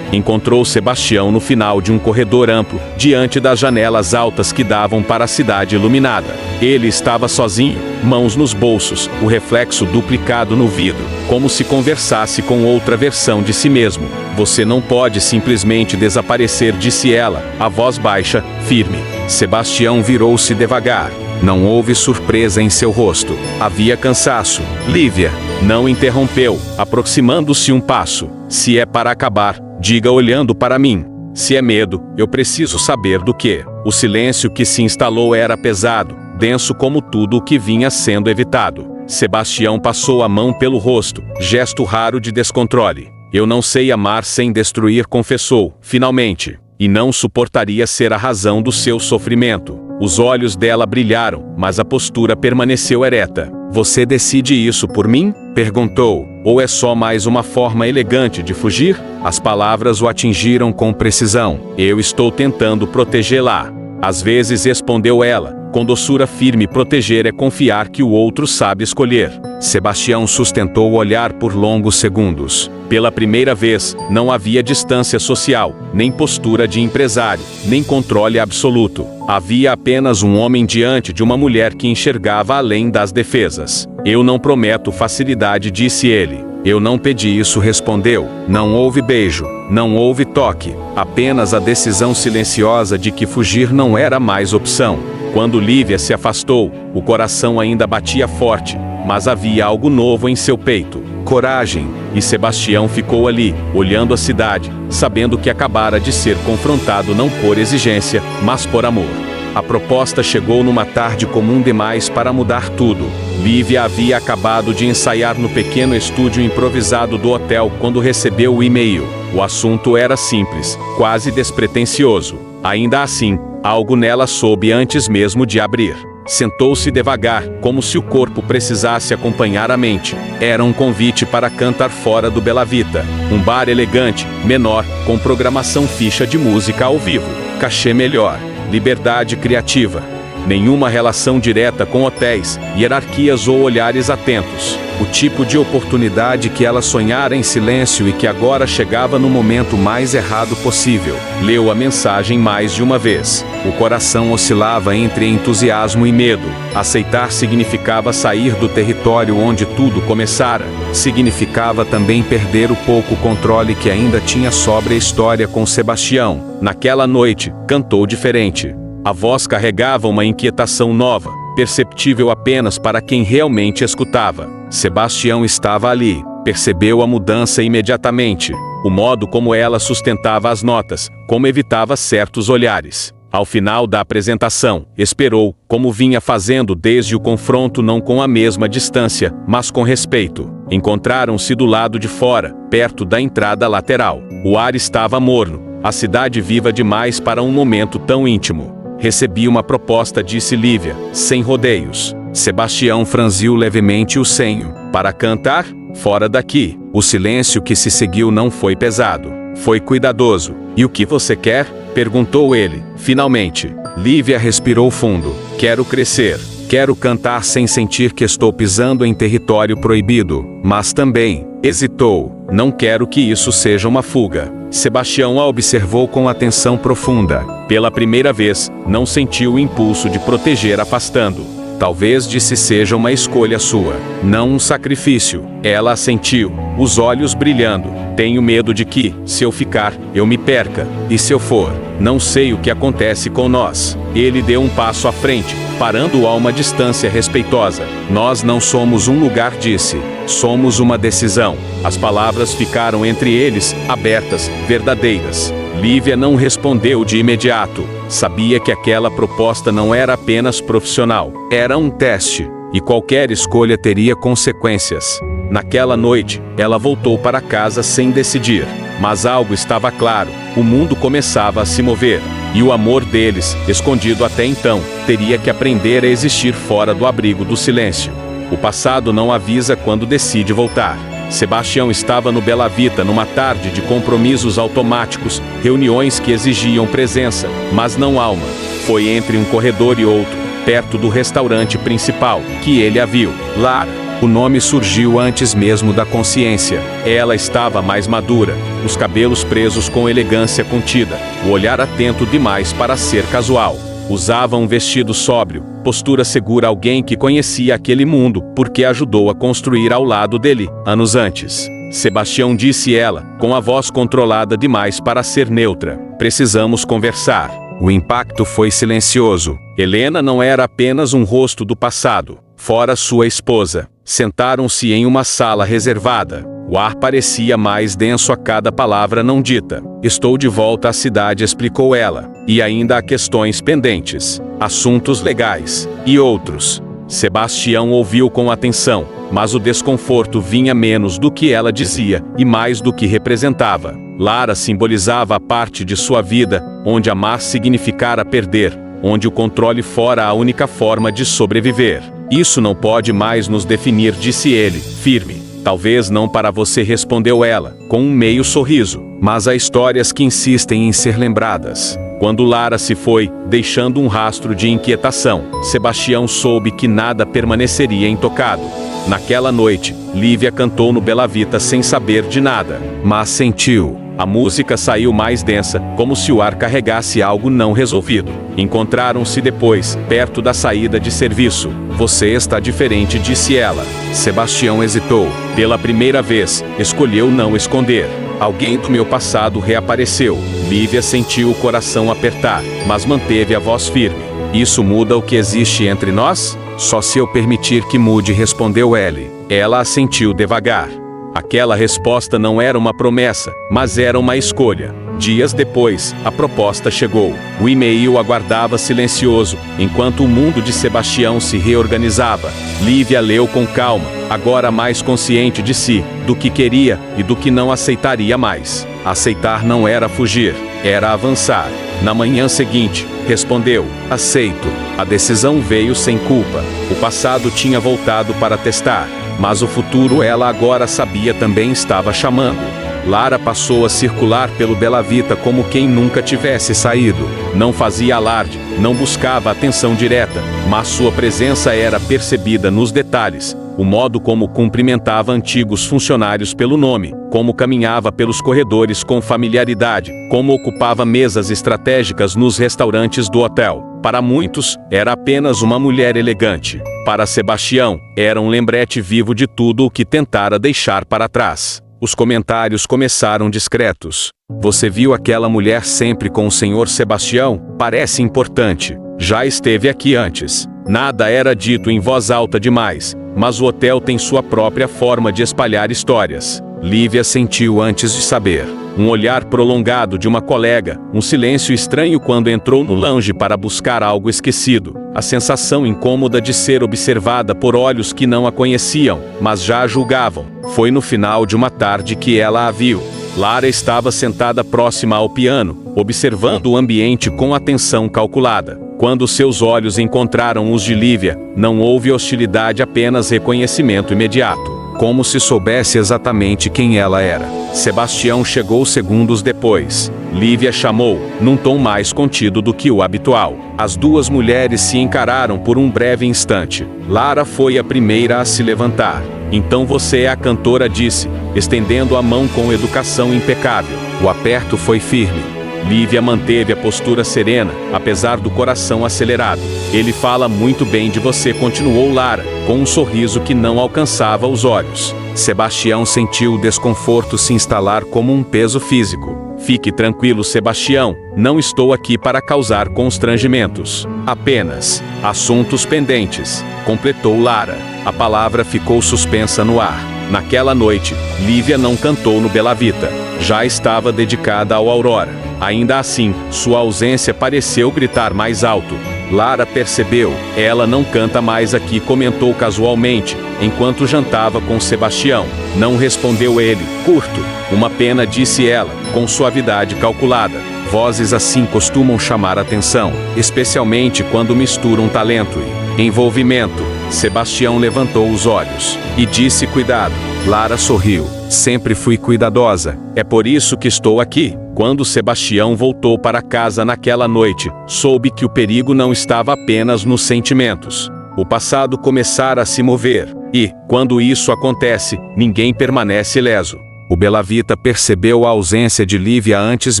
Encontrou Sebastião no final de um corredor amplo, diante das janelas altas que davam para a cidade iluminada. Ele estava sozinho, mãos nos bolsos, o reflexo duplicado no vidro, como se conversasse com outra versão de si mesmo. Você não pode simplesmente desaparecer, disse ela, a voz baixa, firme. Sebastião virou-se devagar. Não houve surpresa em seu rosto. Havia cansaço. Lívia não interrompeu, aproximando-se um passo. Se é para acabar, diga olhando para mim. Se é medo, eu preciso saber do que. O silêncio que se instalou era pesado, denso como tudo o que vinha sendo evitado. Sebastião passou a mão pelo rosto, gesto raro de descontrole. Eu não sei amar sem destruir, confessou, finalmente. E não suportaria ser a razão do seu sofrimento. Os olhos dela brilharam, mas a postura permaneceu ereta. Você decide isso por mim? Perguntou. Ou é só mais uma forma elegante de fugir? As palavras o atingiram com precisão. Eu estou tentando protegê-la. Às vezes, respondeu ela, com doçura firme. Proteger é confiar que o outro sabe escolher. Sebastião sustentou o olhar por longos segundos. Pela primeira vez, não havia distância social, nem postura de empresário, nem controle absoluto. Havia apenas um homem diante de uma mulher que enxergava além das defesas. Eu não prometo facilidade, disse ele. Eu não pedi isso, respondeu. Não houve beijo, não houve toque, apenas a decisão silenciosa de que fugir não era mais opção. Quando Lívia se afastou, o coração ainda batia forte, mas havia algo novo em seu peito. Coragem. E Sebastião ficou ali, olhando a cidade, sabendo que acabara de ser confrontado não por exigência, mas por amor. A proposta chegou numa tarde comum demais para mudar tudo. Lívia havia acabado de ensaiar no pequeno estúdio improvisado do hotel quando recebeu o e-mail. O assunto era simples, quase despretensioso. Ainda assim, algo nela soube antes mesmo de abrir. Sentou-se devagar, como se o corpo precisasse acompanhar a mente. Era um convite para cantar fora do Bela Vita. Um bar elegante, menor, com programação ficha de música ao vivo. Cachê melhor. Liberdade criativa. Nenhuma relação direta com hotéis, hierarquias ou olhares atentos. O tipo de oportunidade que ela sonhara em silêncio e que agora chegava no momento mais errado possível. Leu a mensagem mais de uma vez. O coração oscilava entre entusiasmo e medo. Aceitar significava sair do território onde tudo começara. Significava também perder o pouco controle que ainda tinha sobre a história com Sebastião. Naquela noite, cantou diferente. A voz carregava uma inquietação nova, perceptível apenas para quem realmente escutava. Sebastião estava ali, percebeu a mudança imediatamente. O modo como ela sustentava as notas, como evitava certos olhares. Ao final da apresentação, esperou, como vinha fazendo desde o confronto, não com a mesma distância, mas com respeito. Encontraram-se do lado de fora, perto da entrada lateral. O ar estava morno, a cidade viva demais para um momento tão íntimo. Recebi uma proposta, disse Lívia, sem rodeios. Sebastião franziu levemente o senho. Para cantar? Fora daqui. O silêncio que se seguiu não foi pesado. Foi cuidadoso. E o que você quer? Perguntou ele, finalmente. Lívia respirou fundo. Quero crescer. Quero cantar sem sentir que estou pisando em território proibido. Mas também, hesitou, não quero que isso seja uma fuga. Sebastião a observou com atenção profunda. Pela primeira vez, não sentiu o impulso de proteger afastando. Talvez, disse, seja uma escolha sua, não um sacrifício. Ela assentiu, os olhos brilhando. Tenho medo de que, se eu ficar, eu me perca. E se eu for? Não sei o que acontece com nós. Ele deu um passo à frente, parando-o a uma distância respeitosa. Nós não somos um lugar, disse. Somos uma decisão. As palavras ficaram entre eles, abertas, verdadeiras. Lívia não respondeu de imediato. Sabia que aquela proposta não era apenas profissional. Era um teste. E qualquer escolha teria consequências. Naquela noite, ela voltou para casa sem decidir. Mas algo estava claro. O mundo começava a se mover. E o amor deles, escondido até então, teria que aprender a existir fora do abrigo do silêncio. O passado não avisa quando decide voltar. Sebastião estava no Bela Vita numa tarde de compromissos automáticos, reuniões que exigiam presença, mas não alma. Foi entre um corredor e outro, perto do restaurante principal, que ele a viu. Lara. O nome surgiu antes mesmo da consciência. Ela estava mais madura, os cabelos presos com elegância contida, o olhar atento demais para ser casual. Usava um vestido sóbrio, postura segura, alguém que conhecia aquele mundo, porque ajudou a construir ao lado dele, anos antes. Sebastião, disse ela, com a voz controlada demais para ser neutra. Precisamos conversar. O impacto foi silencioso. Helena não era apenas um rosto do passado, fora sua esposa. Sentaram-se em uma sala reservada. O ar parecia mais denso a cada palavra não dita. Estou de volta à cidade, explicou ela. E ainda há questões pendentes. Assuntos legais. E outros. Sebastião ouviu com atenção. mas o desconforto vinha menos do que ela dizia e mais do que representava. Lara simbolizava a parte de sua vida onde amar significara perder, onde o controle fora a única forma de sobreviver. Isso não pode mais nos definir, disse ele, firme. Talvez não para você, respondeu ela, com um meio sorriso, mas há histórias que insistem em ser lembradas. Quando Lara se foi, deixando um rastro de inquietação, Sebastião soube que nada permaneceria intocado. Naquela noite, Lívia cantou no Bella Vita sem saber de nada, mas sentiu. A música saiu mais densa, como se o ar carregasse algo não resolvido. Encontraram-se depois, perto da saída de serviço. Você está diferente, disse ela. Sebastião hesitou. Pela primeira vez, escolheu não esconder. Alguém do meu passado reapareceu. Lívia sentiu o coração apertar, mas manteve a voz firme. Isso muda o que existe entre nós? Só se eu permitir que mude, respondeu ele. Ela assentiu devagar. Aquela resposta não era uma promessa, mas era uma escolha. Dias depois, a proposta chegou. O e-mail aguardava silencioso, enquanto o mundo de Sebastião se reorganizava. Lívia leu com calma, agora mais consciente de si, do que queria e do que não aceitaria mais. Aceitar não era fugir, era avançar. Na manhã seguinte, respondeu, aceito. A decisão veio sem culpa. O passado tinha voltado para testar, mas o futuro ela agora sabia também estava chamando. Lara passou a circular pelo Bella Vita como quem nunca tivesse saído. Não fazia alarde, não buscava atenção direta, mas sua presença era percebida nos detalhes. O modo como cumprimentava antigos funcionários pelo nome, como caminhava pelos corredores com familiaridade, como ocupava mesas estratégicas nos restaurantes do hotel. Para muitos, era apenas uma mulher elegante. Para Sebastião, era um lembrete vivo de tudo o que tentara deixar para trás. Os comentários começaram discretos. Você viu aquela mulher sempre com o Sr. Sebastião? Parece importante. Já esteve aqui antes. Nada era dito em voz alta demais, mas o hotel tem sua própria forma de espalhar histórias. Lívia sentiu antes de saber. Um olhar prolongado de uma colega, um silêncio estranho quando entrou no lounge para buscar algo esquecido. A sensação incômoda de ser observada por olhos que não a conheciam, mas já a julgavam. Foi no final de uma tarde que ela a viu. Lara estava sentada próxima ao piano, observando o ambiente com atenção calculada. Quando seus olhos encontraram os de Lívia, não houve hostilidade, apenas reconhecimento imediato. Como se soubesse exatamente quem ela era. Sebastião chegou segundos depois. Lívia chamou, num tom mais contido do que o habitual. As duas mulheres se encararam por um breve instante. Lara foi a primeira a se levantar. Então você é a cantora, disse, estendendo a mão com educação impecável. O aperto foi firme. Lívia manteve a postura serena, apesar do coração acelerado. Ele fala muito bem de você, continuou Lara, com um sorriso que não alcançava os olhos. Sebastião sentiu o desconforto se instalar como um peso físico. Fique tranquilo, Sebastião, não estou aqui para causar constrangimentos. Apenas assuntos pendentes, completou Lara. A palavra ficou suspensa no ar. Naquela noite, Lívia não cantou no Bella Vita. Já estava dedicada ao Aurora. Ainda assim, sua ausência pareceu gritar mais alto. Lara percebeu. Ela não canta mais aqui, comentou casualmente, enquanto jantava com Sebastião. Não respondeu ele. Curto. Uma pena, disse ela, com suavidade calculada. Vozes assim costumam chamar atenção, especialmente quando misturam talento e envolvimento. Sebastião levantou os olhos e disse cuidado. Lara sorriu. Sempre fui cuidadosa. É por isso que estou aqui. Quando Sebastião voltou para casa naquela noite, soube que o perigo não estava apenas nos sentimentos. O passado começara a se mover. E, quando isso acontece, ninguém permanece ileso. O Bella Vita percebeu a ausência de Lívia antes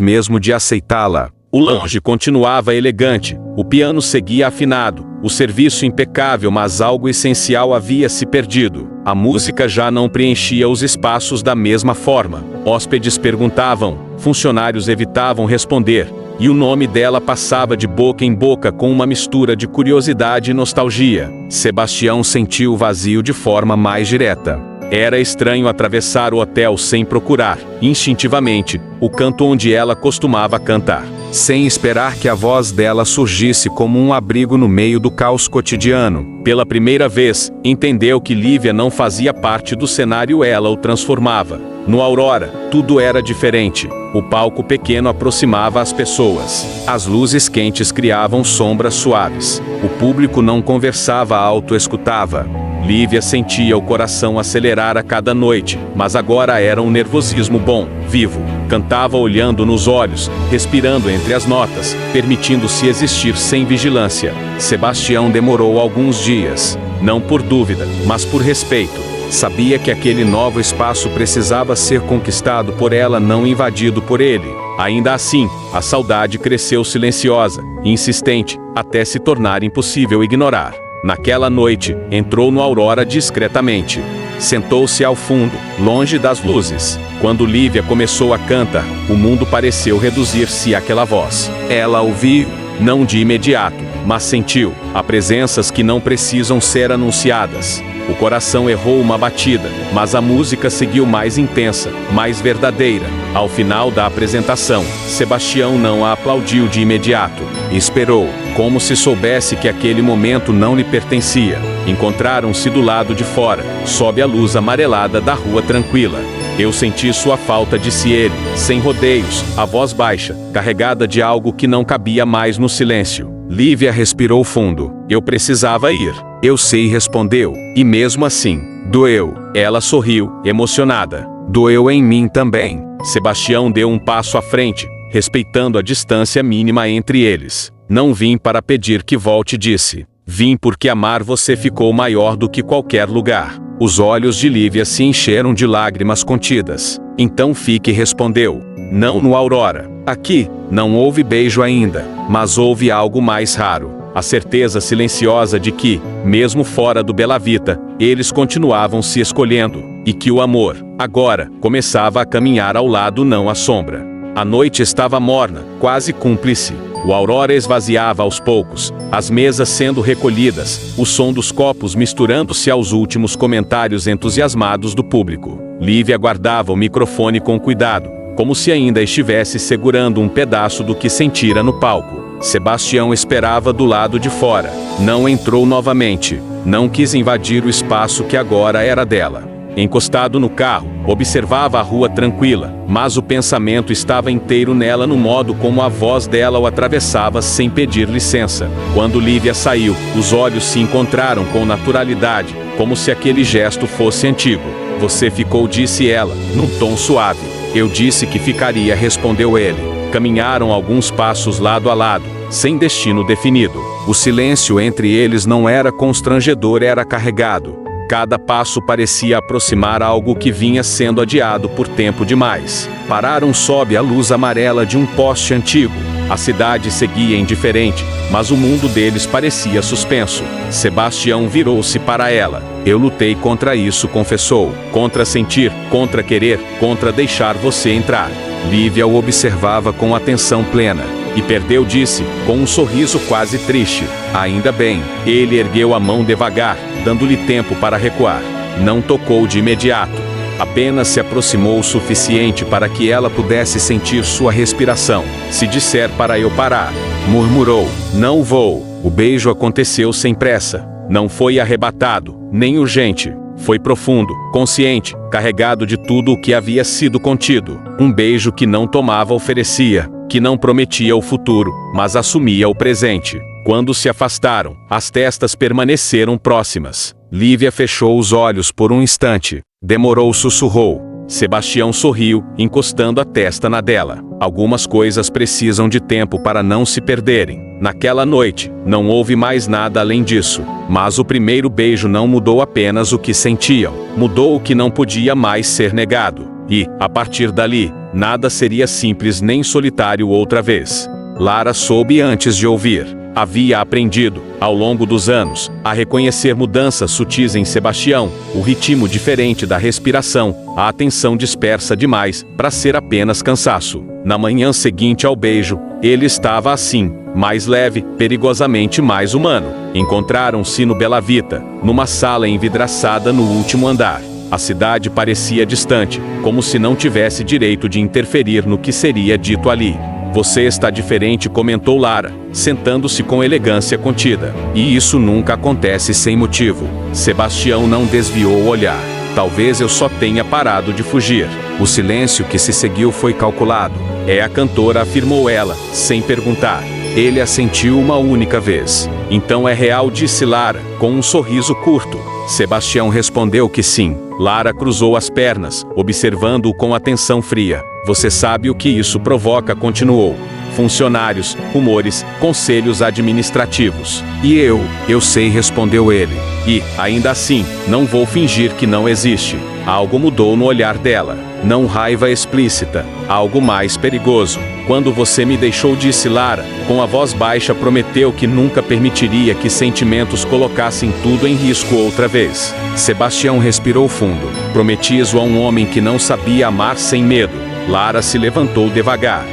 mesmo de aceitá-la. O lounge continuava elegante, o piano seguia afinado, o serviço impecável, mas algo essencial havia se perdido. A música já não preenchia os espaços da mesma forma. Hóspedes perguntavam, funcionários evitavam responder, e o nome dela passava de boca em boca com uma mistura de curiosidade e nostalgia. Sebastião sentiu o vazio de forma mais direta. Era estranho atravessar o hotel sem procurar, instintivamente, o canto onde ela costumava cantar. sem esperar que a voz dela surgisse como um abrigo no meio do caos cotidiano. Pela primeira vez, entendeu que Lívia não fazia parte do cenário, ela o transformava. No Aurora, tudo era diferente. O palco pequeno aproximava as pessoas. As luzes quentes criavam sombras suaves. O público não conversava alto, escutava. Lívia sentia o coração acelerar a cada noite, mas agora era um nervosismo bom, vivo. Cantava olhando nos olhos, respirando entre as notas, permitindo-se existir sem vigilância. Sebastião demorou alguns dias, não por dúvida, mas por respeito. Sabia que aquele novo espaço precisava ser conquistado por ela, não invadido por ele. Ainda assim, a saudade cresceu silenciosa, insistente, até se tornar impossível ignorar. Naquela noite, entrou no Aurora discretamente. Sentou-se ao fundo, longe das luzes. Quando Lívia começou a cantar, o mundo pareceu reduzir-se àquela voz. Ela ouviu, não de imediato, mas sentiu. Há presenças que não precisam ser anunciadas. O coração errou uma batida, mas a música seguiu mais intensa, mais verdadeira. Ao final da apresentação, Sebastião não a aplaudiu de imediato. Esperou, como se soubesse que aquele momento não lhe pertencia. Encontraram-se do lado de fora, sob a luz amarelada da rua tranquila. Eu senti sua falta, disse ele, sem rodeios, a voz baixa, carregada de algo que não cabia mais no silêncio. Lívia respirou fundo. Eu precisava ir. Eu sei, respondeu. E mesmo assim, doeu. Ela sorriu, emocionada. Doeu em mim também. Sebastião deu um passo à frente, respeitando a distância mínima entre eles. Não vim para pedir que volte, disse. Vim porque amar você ficou maior do que qualquer lugar. Os olhos de Lívia se encheram de lágrimas contidas. Então fique, respondeu. Não no Aurora. Aqui, não houve beijo ainda, mas houve algo mais raro. A certeza silenciosa de que, mesmo fora do Bela Vita, eles continuavam se escolhendo, e que o amor, agora, começava a caminhar ao lado, não à sombra. A noite estava morna, quase cúmplice. O Aurora esvaziava aos poucos, as mesas sendo recolhidas, o som dos copos misturando-se aos últimos comentários entusiasmados do público. Lívia guardava o microfone com cuidado, como se ainda estivesse segurando um pedaço do que sentira no palco. Sebastião esperava do lado de fora. Não entrou novamente. Não quis invadir o espaço que agora era dela. Encostado no carro, observava a rua tranquila, mas o pensamento estava inteiro nela, no modo como a voz dela o atravessava sem pedir licença. Quando Lívia saiu, os olhos se encontraram com naturalidade, como se aquele gesto fosse antigo. Você ficou, disse ela, num tom suave. Eu disse que ficaria, respondeu ele. Caminharam alguns passos lado a lado, sem destino definido. O silêncio entre eles não era constrangedor, era carregado. Cada passo parecia aproximar algo que vinha sendo adiado por tempo demais. Pararam sob a luz amarela de um poste antigo. A cidade seguia indiferente, mas o mundo deles parecia suspenso. Sebastião virou-se para ela. Eu lutei contra isso, confessou. Contra sentir, contra querer, contra deixar você entrar. Lívia o observava com atenção plena. E perdeu, disse, com um sorriso quase triste. Ainda bem. Ele ergueu a mão devagar, dando-lhe tempo para recuar. Não tocou de imediato. Apenas se aproximou o suficiente para que ela pudesse sentir sua respiração. Se disser para eu parar, murmurou. Não vou. O beijo aconteceu sem pressa. Não foi arrebatado, nem urgente. Foi profundo, consciente, carregado de tudo o que havia sido contido. Um beijo que não tomava, oferecia, que não prometia o futuro, mas assumia o presente. Quando se afastaram, as testas permaneceram próximas. Lívia fechou os olhos por um instante. Demorou, sussurrou. Sebastião sorriu, encostando a testa na dela. Algumas coisas precisam de tempo para não se perderem. Naquela noite, não houve mais nada além disso. Mas o primeiro beijo não mudou apenas o que sentiam. Mudou o que não podia mais ser negado. E, a partir dali, nada seria simples nem solitário outra vez. Lara soube antes de ouvir. Havia aprendido, ao longo dos anos, a reconhecer mudanças sutis em Sebastião, o ritmo diferente da respiração, a atenção dispersa demais para ser apenas cansaço. Na manhã seguinte ao beijo, ele estava assim, mais leve, perigosamente mais humano. Encontraram-se no Bela Vita, numa sala envidraçada no último andar. A cidade parecia distante, como se não tivesse direito de interferir no que seria dito ali. Você está diferente, comentou Lara, sentando-se com elegância contida. E isso nunca acontece sem motivo. Sebastião não desviou o olhar. Talvez eu só tenha parado de fugir. O silêncio que se seguiu foi calculado. É a cantora, afirmou ela, sem perguntar. Ele assentiu uma única vez. Então é real, disse Lara, com um sorriso curto. Sebastião respondeu que sim. Lara cruzou as pernas, observando-o com atenção fria. Você sabe o que isso provoca, continuou. Funcionários, rumores, conselhos administrativos. E eu sei, respondeu ele. E, ainda assim, não vou fingir que não existe. Algo mudou no olhar dela. Não raiva explícita, algo mais perigoso. Quando você me deixou, disse Lara, com a voz baixa, prometeu que nunca permitiria que sentimentos colocassem tudo em risco outra vez. Sebastião respirou fundo. Prometi isso a um homem que não sabia amar sem medo. Lara se levantou devagar.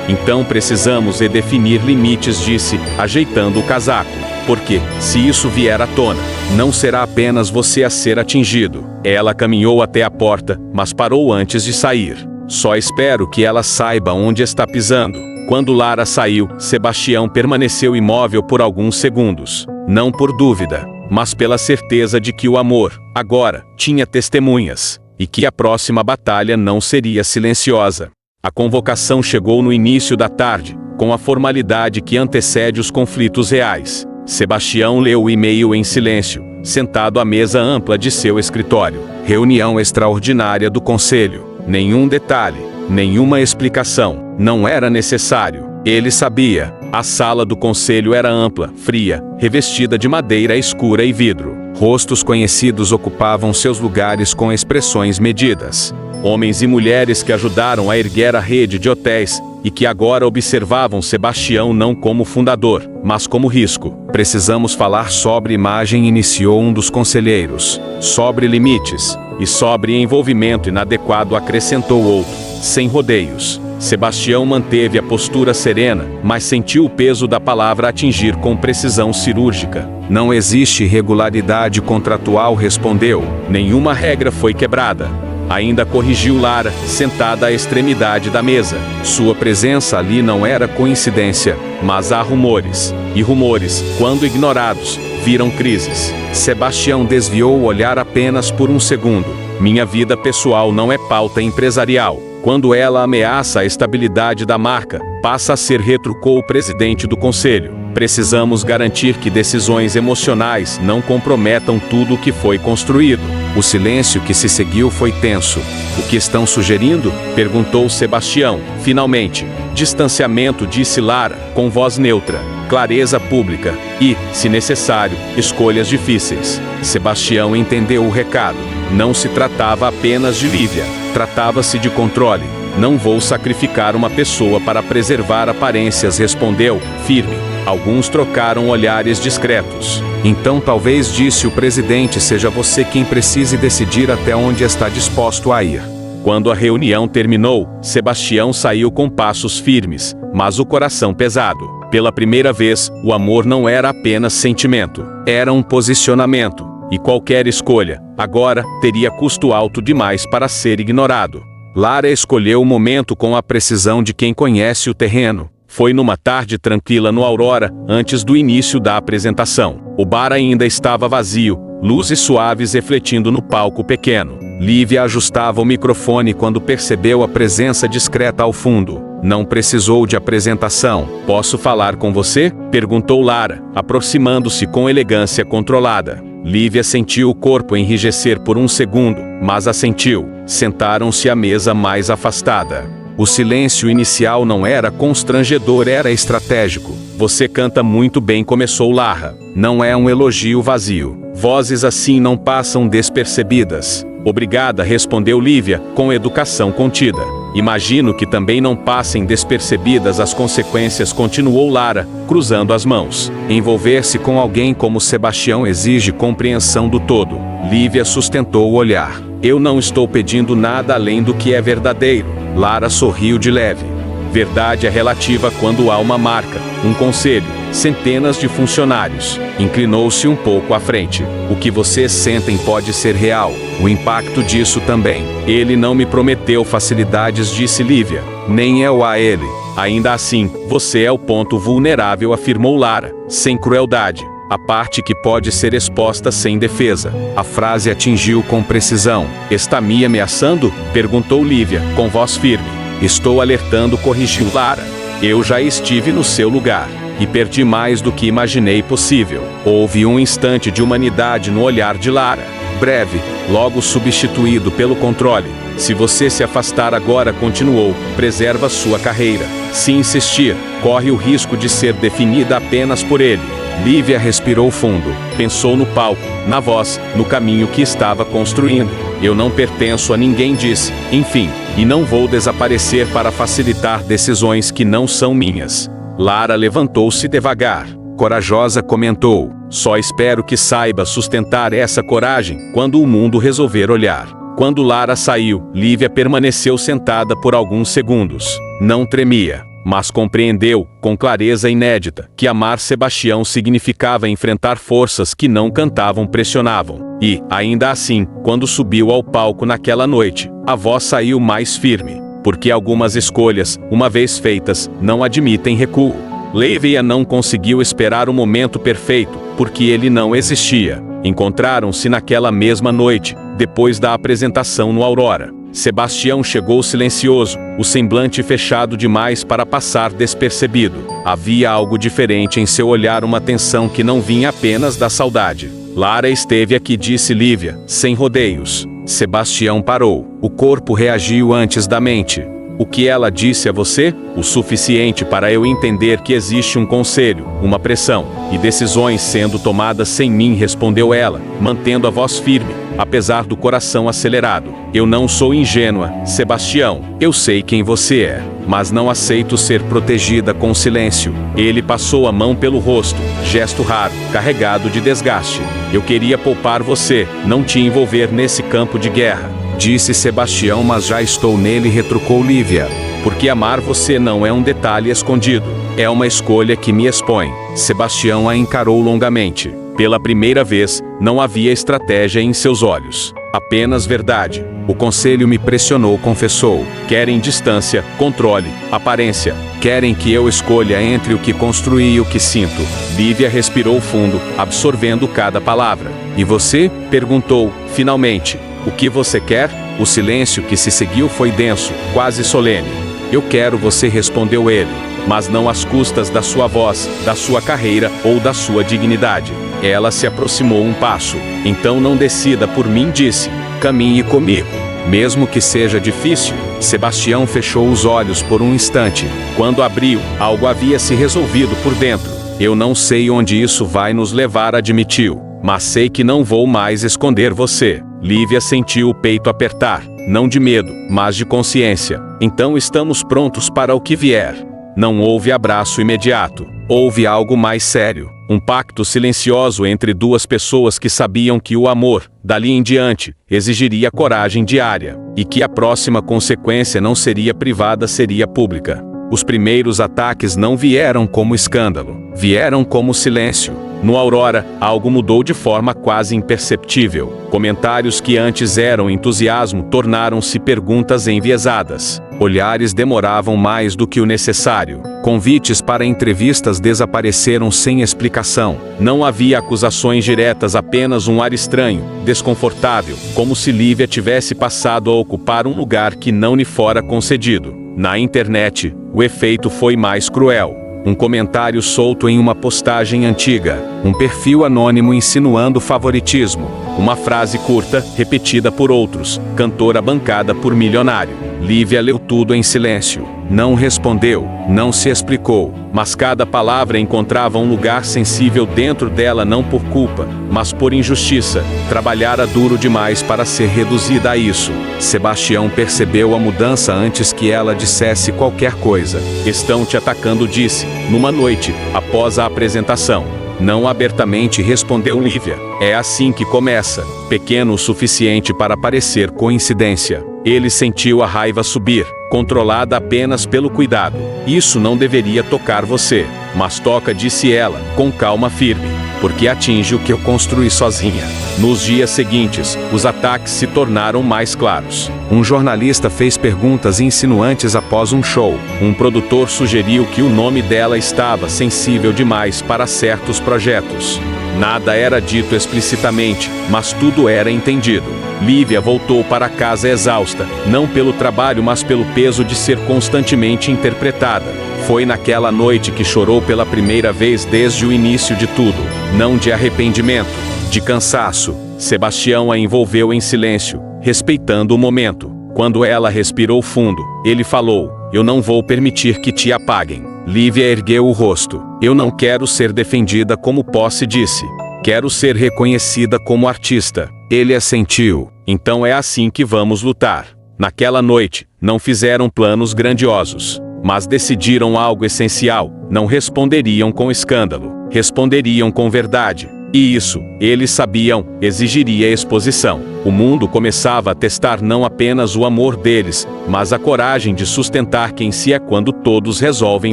Então precisamos definir limites, disse, ajeitando o casaco. Porque, se isso vier à tona, não será apenas você a ser atingido. Ela caminhou até a porta, mas parou antes de sair. Só espero que ela saiba onde está pisando. Quando Lara saiu, Sebastião permaneceu imóvel por alguns segundos. Não por dúvida, mas pela certeza de que o amor, agora, tinha testemunhas. E que a próxima batalha não seria silenciosa. A convocação chegou no início da tarde, com a formalidade que antecede os conflitos reais. Sebastião leu o e-mail em silêncio, sentado à mesa ampla de seu escritório. Reunião extraordinária do conselho. Nenhum detalhe, nenhuma explicação. Não era necessário. Ele sabia. A sala do conselho era ampla, fria, revestida de madeira escura e vidro. Rostos conhecidos ocupavam seus lugares com expressões medidas. Homens e mulheres que ajudaram a erguer a rede de hotéis e que agora observavam Sebastião não como fundador, mas como risco. Precisamos falar sobre imagem, iniciou um dos conselheiros. Sobre limites e sobre envolvimento inadequado, acrescentou outro, sem rodeios. Sebastião manteve a postura serena, mas sentiu o peso da palavra atingir com precisão cirúrgica. Não existe irregularidade contratual, respondeu. Nenhuma regra foi quebrada. Ainda corrigiu Lara, sentada à extremidade da mesa. Sua presença ali não era coincidência, mas há rumores. E rumores, quando ignorados, viram crises. Sebastião desviou o olhar apenas por um segundo. Minha vida pessoal não é pauta empresarial. Quando ela ameaça a estabilidade da marca, passa a ser, retrucou o presidente do conselho. Precisamos garantir que decisões emocionais não comprometam tudo o que foi construído. O silêncio que se seguiu foi tenso. O que estão sugerindo? Perguntou Sebastião. Finalmente. Distanciamento, disse Lara, com voz neutra. Clareza pública. E, se necessário, escolhas difíceis. Sebastião entendeu o recado. Não se tratava apenas de Lívia. Tratava-se de controle. Não vou sacrificar uma pessoa para preservar aparências, respondeu, firme. Alguns trocaram olhares discretos. Então talvez, disse o presidente, seja você quem precise decidir até onde está disposto a ir. Quando a reunião terminou, Sebastião saiu com passos firmes, mas o coração pesado. Pela primeira vez, o amor não era apenas sentimento, era um posicionamento. E qualquer escolha, agora, teria custo alto demais para ser ignorado. Lara escolheu o momento com a precisão de quem conhece o terreno. Foi numa tarde tranquila no Aurora, antes do início da apresentação. O bar ainda estava vazio, luzes suaves refletindo no palco pequeno. Lívia ajustava o microfone quando percebeu a presença discreta ao fundo. Não precisou de apresentação. Posso falar com você? Perguntou Lara, aproximando-se com elegância controlada. Lívia sentiu o corpo enrijecer por um segundo, mas assentiu. Sentaram-se à mesa mais afastada. O silêncio inicial não era constrangedor, era estratégico. Você canta muito bem, começou Lara. Não é um elogio vazio. Vozes assim não passam despercebidas. Obrigada, respondeu Lívia, com educação contida. Imagino que também não passem despercebidas as consequências, continuou Lara, cruzando as mãos. Envolver-se com alguém como Sebastião exige compreensão do todo. Lívia sustentou o olhar. Eu não estou pedindo nada além do que é verdadeiro. Lara sorriu de leve. Verdade é relativa quando há uma marca, um conselho, centenas de funcionários. Inclinou-se um pouco à frente. O que vocês sentem pode ser real. O impacto disso também. Ele não me prometeu facilidades, disse Lívia. Nem eu a ele. Ainda assim, você é o ponto vulnerável, afirmou Lara, sem crueldade. A parte que pode ser exposta sem defesa. A frase atingiu com precisão. Está me ameaçando? Perguntou Lívia, com voz firme. Estou alertando, corrigiu Lara. Eu já estive no seu lugar. E perdi mais do que imaginei possível. Houve um instante de humanidade no olhar de Lara. Breve, logo substituído pelo controle. Se você se afastar agora, continuou, preserva sua carreira. Se insistir, corre o risco de ser definida apenas por ele. Lívia respirou fundo, pensou no palco, na voz, no caminho que estava construindo. Eu não pertenço a ninguém, disse, enfim, e não vou desaparecer para facilitar decisões que não são minhas. Lara levantou-se devagar. Corajosa, comentou, só espero que saiba sustentar essa coragem quando o mundo resolver olhar. Quando Lara saiu, Lívia permaneceu sentada por alguns segundos. Não tremia, mas compreendeu, com clareza inédita, que amar Sebastião significava enfrentar forças que não cantavam, pressionavam. E, ainda assim, quando subiu ao palco naquela noite, a voz saiu mais firme, porque algumas escolhas, uma vez feitas, não admitem recuo. Lívia não conseguiu esperar o momento perfeito, porque ele não existia. Encontraram-se naquela mesma noite, depois da apresentação no Aurora. Sebastião chegou silencioso, o semblante fechado demais para passar despercebido. Havia algo diferente em seu olhar, uma tensão que não vinha apenas da saudade. Lara esteve aqui, disse Lívia, sem rodeios. Sebastião parou. O corpo reagiu antes da mente. O que ela disse a você? O suficiente para eu entender que existe um conselho, uma pressão, e decisões sendo tomadas sem mim, respondeu ela, mantendo a voz firme, apesar do coração acelerado. Eu não sou ingênua, Sebastião. Eu sei quem você é, mas não aceito ser protegida com silêncio. Ele passou a mão pelo rosto, gesto raro, carregado de desgaste. Eu queria poupar você, não te envolver nesse campo de guerra. Disse Sebastião, mas já estou nele, retrucou Lívia. Porque amar você não é um detalhe escondido. É uma escolha que me expõe. Sebastião a encarou longamente. Pela primeira vez, não havia estratégia em seus olhos. Apenas verdade. O conselho me pressionou, confessou. Querem distância, controle, aparência. Querem que eu escolha entre o que construí e o que sinto. Lívia respirou fundo, absorvendo cada palavra. E você? Perguntou, finalmente. O que você quer? O silêncio que se seguiu foi denso, quase solene. Eu quero você, respondeu ele, mas não às custas da sua voz, da sua carreira ou da sua dignidade. Ela se aproximou um passo. Então não decida por mim, disse. Caminhe comigo. Mesmo que seja difícil. Sebastião fechou os olhos por um instante. Quando abriu, algo havia se resolvido por dentro. Eu não sei onde isso vai nos levar, admitiu. Mas sei que não vou mais esconder você. Lívia sentiu o peito apertar, não de medo, mas de consciência. Então estamos prontos para o que vier. Não houve abraço imediato. Houve algo mais sério. Um pacto silencioso entre duas pessoas que sabiam que o amor, dali em diante, exigiria coragem diária. E que a próxima consequência não seria privada, seria pública. Os primeiros ataques não vieram como escândalo. Vieram como silêncio. No Aurora, algo mudou de forma quase imperceptível. Comentários que antes eram entusiasmo tornaram-se perguntas enviesadas. Olhares demoravam mais do que o necessário. Convites para entrevistas desapareceram sem explicação. Não havia acusações diretas, apenas um ar estranho, desconfortável, como se Lívia tivesse passado a ocupar um lugar que não lhe fora concedido. Na internet, o efeito foi mais cruel. Um comentário solto em uma postagem antiga, um perfil anônimo insinuando favoritismo, uma frase curta, repetida por outros, cantora bancada por milionário. Lívia leu tudo em silêncio. Não respondeu, não se explicou, mas cada palavra encontrava um lugar sensível dentro dela, não por culpa, mas por injustiça. Trabalhara duro demais para ser reduzida a isso. Sebastião percebeu a mudança antes que ela dissesse qualquer coisa. Estão te atacando, disse, numa noite, após a apresentação. Não abertamente, respondeu Lívia. É assim que começa, pequeno o suficiente para parecer coincidência. Ele sentiu a raiva subir, controlada apenas pelo cuidado. Isso não deveria tocar você, mas toca, disse ela, com calma firme. porque atinge o que eu construí sozinha. Nos dias seguintes, os ataques se tornaram mais claros. Um jornalista fez perguntas insinuantes após um show. Um produtor sugeriu que o nome dela estava sensível demais para certos projetos. Nada era dito explicitamente, mas tudo era entendido. Lívia voltou para casa exausta, não pelo trabalho mas pelo peso de ser constantemente interpretada. Foi naquela noite que chorou pela primeira vez desde o início de tudo. Não de arrependimento, de cansaço. Sebastião a envolveu em silêncio, respeitando o momento. Quando ela respirou fundo, ele falou: "Eu não vou permitir que te apaguem." Lívia ergueu o rosto. "Eu não quero ser defendida como Posse disse. Quero ser reconhecida como artista." Ele assentiu. "Então é assim que vamos lutar." Naquela noite, não fizeram planos grandiosos, mas decidiram algo essencial. Não responderiam com escândalo, responderiam com verdade. E isso, eles sabiam, exigiria exposição. O mundo começava a testar não apenas o amor deles, mas a coragem de sustentar quem se é quando todos resolvem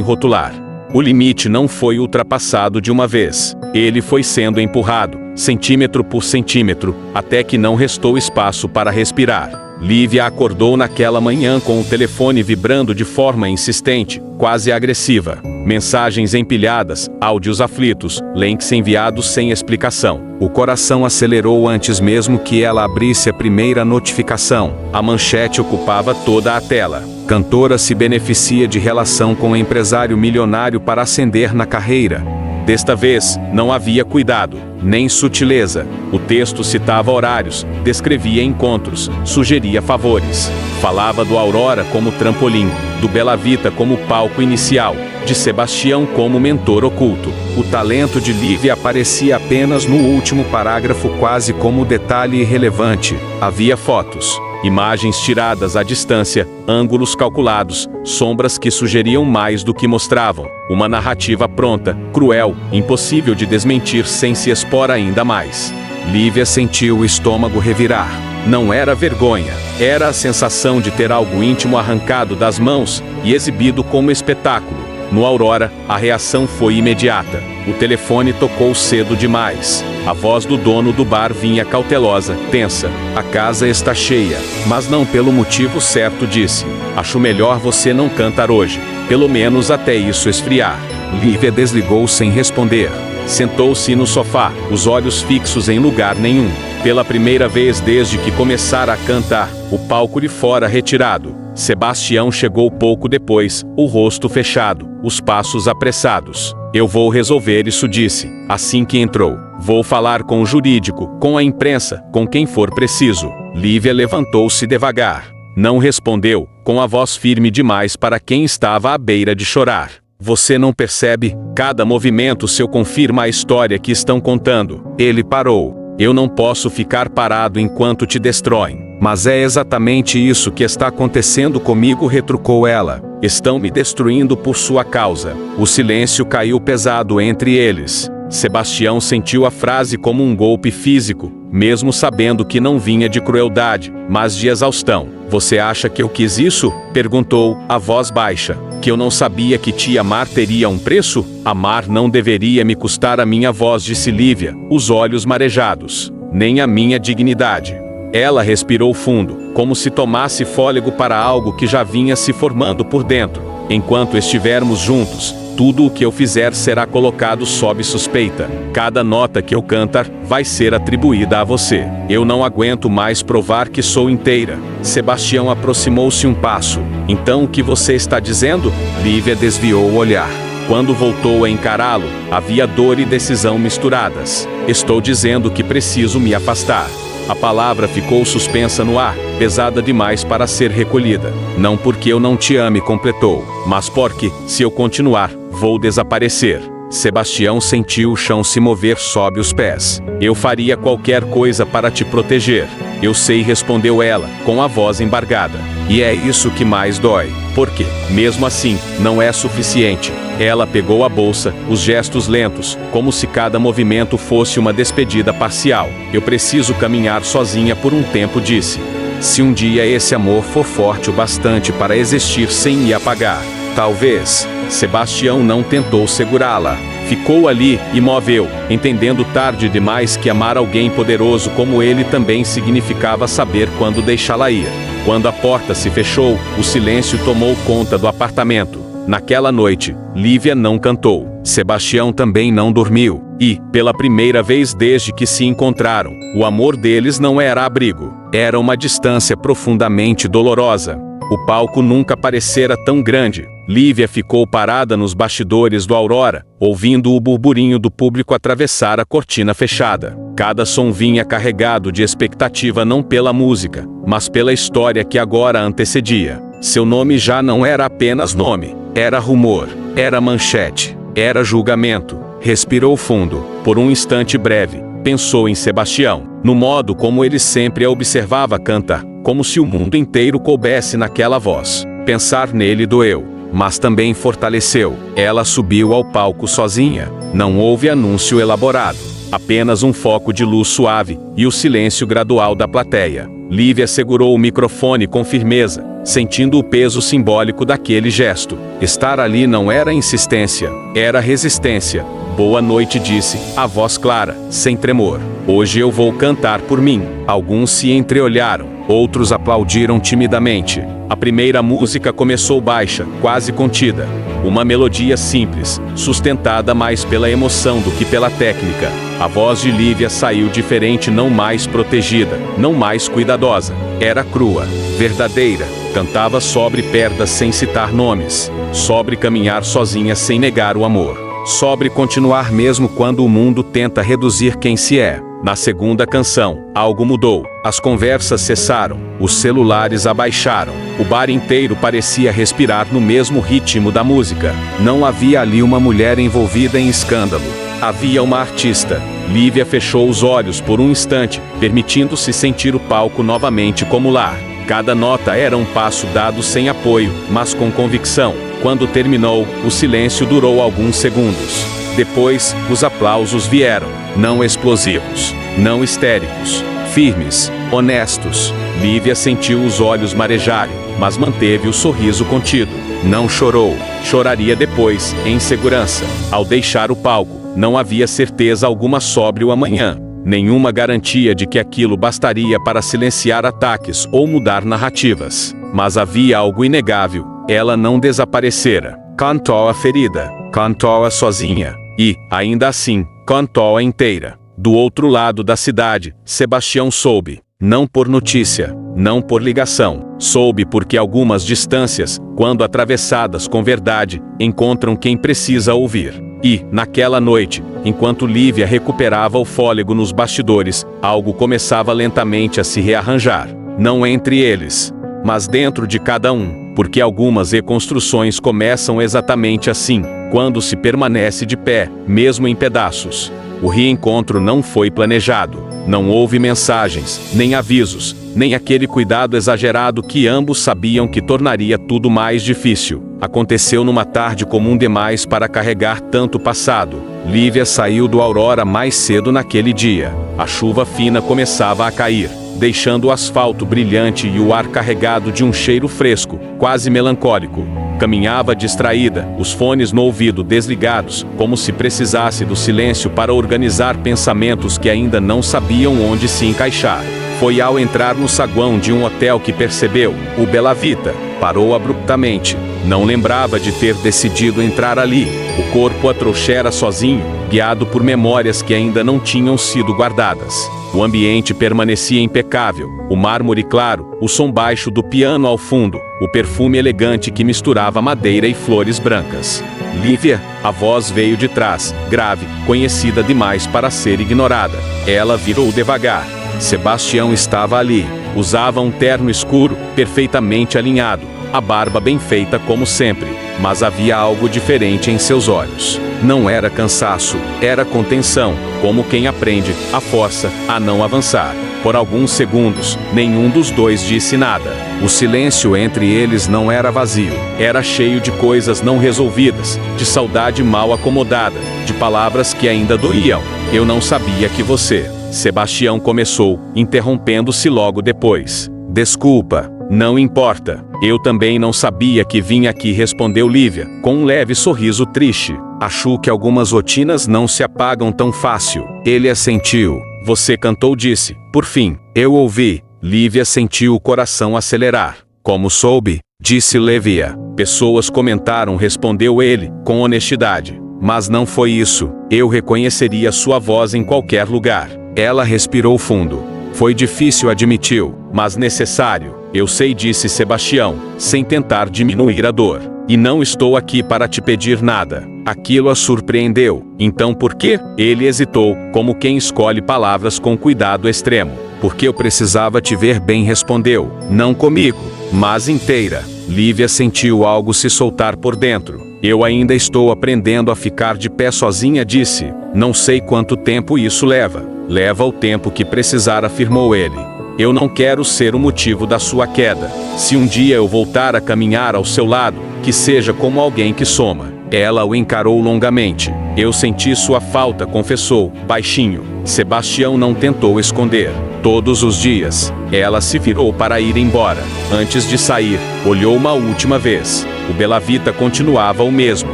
rotular. O limite não foi ultrapassado de uma vez. Ele foi sendo empurrado, centímetro por centímetro, até que não restou espaço para respirar. Lívia acordou naquela manhã com o telefone vibrando de forma insistente, quase agressiva. Mensagens empilhadas, áudios aflitos, links enviados sem explicação. O coração acelerou antes mesmo que ela abrisse a primeira notificação. A manchete ocupava toda a tela. Cantora se beneficia de relação com empresário milionário para ascender na carreira. Desta vez, não havia cuidado, nem sutileza. O texto citava horários, descrevia encontros, sugeria favores. Falava do Aurora como trampolim, do Bela Vita como palco inicial, de Sebastião como mentor oculto. O talento de Lívia aparecia apenas no último parágrafo, quase como detalhe irrelevante. Havia fotos, imagens tiradas à distância, ângulos calculados, sombras que sugeriam mais do que mostravam. Uma narrativa pronta, cruel, impossível de desmentir sem se expor ainda mais. Lívia sentiu o estômago revirar. Não era vergonha, era a sensação de ter algo íntimo arrancado das mãos e exibido como espetáculo. No Aurora, a reação foi imediata. O telefone tocou cedo demais. A voz do dono do bar vinha cautelosa, tensa. "A casa está cheia." Mas não pelo motivo certo, disse. "Acho melhor você não cantar hoje, pelo menos até isso esfriar." Lívia desligou sem responder. Sentou-se no sofá, os olhos fixos em lugar nenhum. Pela primeira vez desde que começara a cantar, o palco de fora retirado. Sebastião chegou pouco depois, o rosto fechado, os passos apressados. "Eu vou resolver isso", disse, assim que entrou. "Vou falar com o jurídico, com a imprensa, com quem for preciso." Lívia levantou-se devagar. Não respondeu, com a voz firme demais para quem estava à beira de chorar. "Você não percebe? Cada movimento seu confirma a história que estão contando." Ele parou. "Eu não posso ficar parado enquanto te destroem." "Mas é exatamente isso que está acontecendo comigo", retrucou ela. "Estão me destruindo por sua causa." O silêncio caiu pesado entre eles. Sebastião sentiu a frase como um golpe físico, mesmo sabendo que não vinha de crueldade, mas de exaustão. "Você acha que eu quis isso?" perguntou, a voz baixa. "Que eu não sabia que te amar teria um preço? Amar não deveria me custar a minha voz", disse Lívia, os olhos marejados. "Nem a minha dignidade." Ela respirou fundo, como se tomasse fôlego para algo que já vinha se formando por dentro. "Enquanto estivermos juntos, tudo o que eu fizer será colocado sob suspeita. Cada nota que eu cantar vai ser atribuída a você. Eu não aguento mais provar que sou inteira." Sebastião aproximou-se um passo. "Então o que você está dizendo?" Lívia desviou o olhar. Quando voltou a encará-lo, havia dor e decisão misturadas. "Estou dizendo que preciso me afastar." A palavra ficou suspensa no ar, pesada demais para ser recolhida. "Não porque eu não te ame", completou, "mas porque, se eu continuar, vou desaparecer." Sebastião sentiu o chão se mover sob os pés. "Eu faria qualquer coisa para te proteger." "Eu sei", respondeu ela, com a voz embargada. "E é isso que mais dói. Porque, mesmo assim, não é suficiente." Ela pegou a bolsa, os gestos lentos, como se cada movimento fosse uma despedida parcial. "Eu preciso caminhar sozinha por um tempo", disse. "Se um dia esse amor for forte o bastante para existir sem me apagar." "Talvez." Sebastião não tentou segurá-la. Ficou ali, imóvel, entendendo tarde demais que amar alguém poderoso como ele também significava saber quando deixá-la ir. Quando a porta se fechou, o silêncio tomou conta do apartamento. Naquela noite, Lívia não cantou. Sebastião também não dormiu. E, pela primeira vez desde que se encontraram, o amor deles não era abrigo. Era uma distância profundamente dolorosa. O palco nunca parecera tão grande. Lívia ficou parada nos bastidores do Aurora, ouvindo o burburinho do público atravessar a cortina fechada. Cada som vinha carregado de expectativa não pela música, mas pela história que agora antecedia. Seu nome já não era apenas nome, era rumor, era manchete, era julgamento. Respirou fundo, por um instante breve, pensou em Sebastião, no modo como ele sempre a observava cantar, como se o mundo inteiro coubesse naquela voz. Pensar nele doeu, mas também fortaleceu. Ela subiu ao palco sozinha. Não houve anúncio elaborado, apenas um foco de luz suave e o silêncio gradual da plateia. Lívia segurou o microfone com firmeza, sentindo o peso simbólico daquele gesto. Estar ali não era insistência, era resistência. Boa noite, disse, a voz clara, sem tremor. Hoje eu vou cantar por mim. Alguns se entreolharam, outros aplaudiram timidamente. A primeira música começou baixa, quase contida. Uma melodia simples, sustentada mais pela emoção do que pela técnica. A voz de Lívia saiu diferente, não mais protegida, não mais cuidadosa. Era crua, verdadeira. Cantava sobre perdas sem citar nomes, sobre caminhar sozinha sem negar o amor, sobre continuar mesmo quando o mundo tenta reduzir quem se é. Na segunda canção, algo mudou. As conversas cessaram, os celulares abaixaram. O bar inteiro parecia respirar no mesmo ritmo da música. Não havia ali uma mulher envolvida em escândalo. Havia uma artista. Lívia fechou os olhos por um instante, permitindo-se sentir o palco novamente como lar. Cada nota era um passo dado sem apoio, mas com convicção. Quando terminou, o silêncio durou alguns segundos. Depois, os aplausos vieram, não explosivos, não histéricos, firmes, honestos. Lívia sentiu os olhos marejarem, mas manteve o sorriso contido. Não chorou, choraria depois, em segurança. Ao deixar o palco, não havia certeza alguma sobre o amanhã. Nenhuma garantia de que aquilo bastaria para silenciar ataques ou mudar narrativas. Mas havia algo inegável, ela não desaparecera. Cantou a ferida, cantou a sozinha. E, ainda assim, cantou a inteira. Do outro lado da cidade, Sebastião soube. Não por notícia, não por ligação. Soube porque algumas distâncias, quando atravessadas com verdade, encontram quem precisa ouvir. E, naquela noite, enquanto Lívia recuperava o fôlego nos bastidores, algo começava lentamente a se rearranjar. Não entre eles, mas dentro de cada um. Porque algumas reconstruções começam exatamente assim, quando se permanece de pé, mesmo em pedaços. O reencontro não foi planejado. Não houve mensagens, nem avisos, nem aquele cuidado exagerado que ambos sabiam que tornaria tudo mais difícil. Aconteceu numa tarde comum demais para carregar tanto passado. Lívia saiu do Aurora mais cedo naquele dia. A chuva fina começava a cair, deixando o asfalto brilhante e o ar carregado de um cheiro fresco, quase melancólico. Caminhava distraída, os fones no ouvido desligados, como se precisasse do silêncio para organizar pensamentos que ainda não sabiam onde se encaixar. Foi ao entrar no saguão de um hotel que percebeu, o Bela Vita. Parou abruptamente. Não lembrava de ter decidido entrar ali. O corpo a trouxera sozinho, guiado por memórias que ainda não tinham sido guardadas. O ambiente permanecia impecável, o mármore claro, o som baixo do piano ao fundo, o perfume elegante que misturava madeira e flores brancas. Lívia, a voz veio de trás, grave, conhecida demais para ser ignorada. Ela virou devagar. Sebastião estava ali. Usava um terno escuro, perfeitamente alinhado, a barba bem feita como sempre, mas havia algo diferente em seus olhos. Não era cansaço, era contenção, como quem aprende, a força, a não avançar. Por alguns segundos, nenhum dos dois disse nada. O silêncio entre eles não era vazio, era cheio de coisas não resolvidas, de saudade mal acomodada, de palavras que ainda doíam. Eu não sabia que você... Sebastião começou, interrompendo-se logo depois. Desculpa, não importa. Eu também não sabia que vinha aqui, respondeu Lívia, com um leve sorriso triste. Acho que algumas rotinas não se apagam tão fácil. Ele assentiu. Você cantou, disse. Por fim, eu ouvi. Lívia sentiu o coração acelerar. Como soube? Disse Lívia. Pessoas comentaram, respondeu ele, com honestidade. Mas não foi isso. Eu reconheceria sua voz em qualquer lugar. Ela respirou fundo. Foi difícil, admitiu, mas necessário. Eu sei, disse Sebastião, sem tentar diminuir a dor. E não estou aqui para te pedir nada. Aquilo a surpreendeu. Então por quê? Ele hesitou, como quem escolhe palavras com cuidado extremo. Porque eu precisava te ver bem, respondeu. Não comigo, mas inteira. Lívia sentiu algo se soltar por dentro. Eu ainda estou aprendendo a ficar de pé sozinha, disse. Não sei quanto tempo isso leva. Leva o tempo que precisar, afirmou ele. Eu não quero ser o motivo da sua queda. Se um dia eu voltar a caminhar ao seu lado, que seja como alguém que soma. Ela o encarou longamente. Eu senti sua falta, confessou, baixinho. Sebastião não tentou esconder. Todos os dias. Ela se virou para ir embora. Antes de sair, olhou uma última vez. O Belavita continuava o mesmo.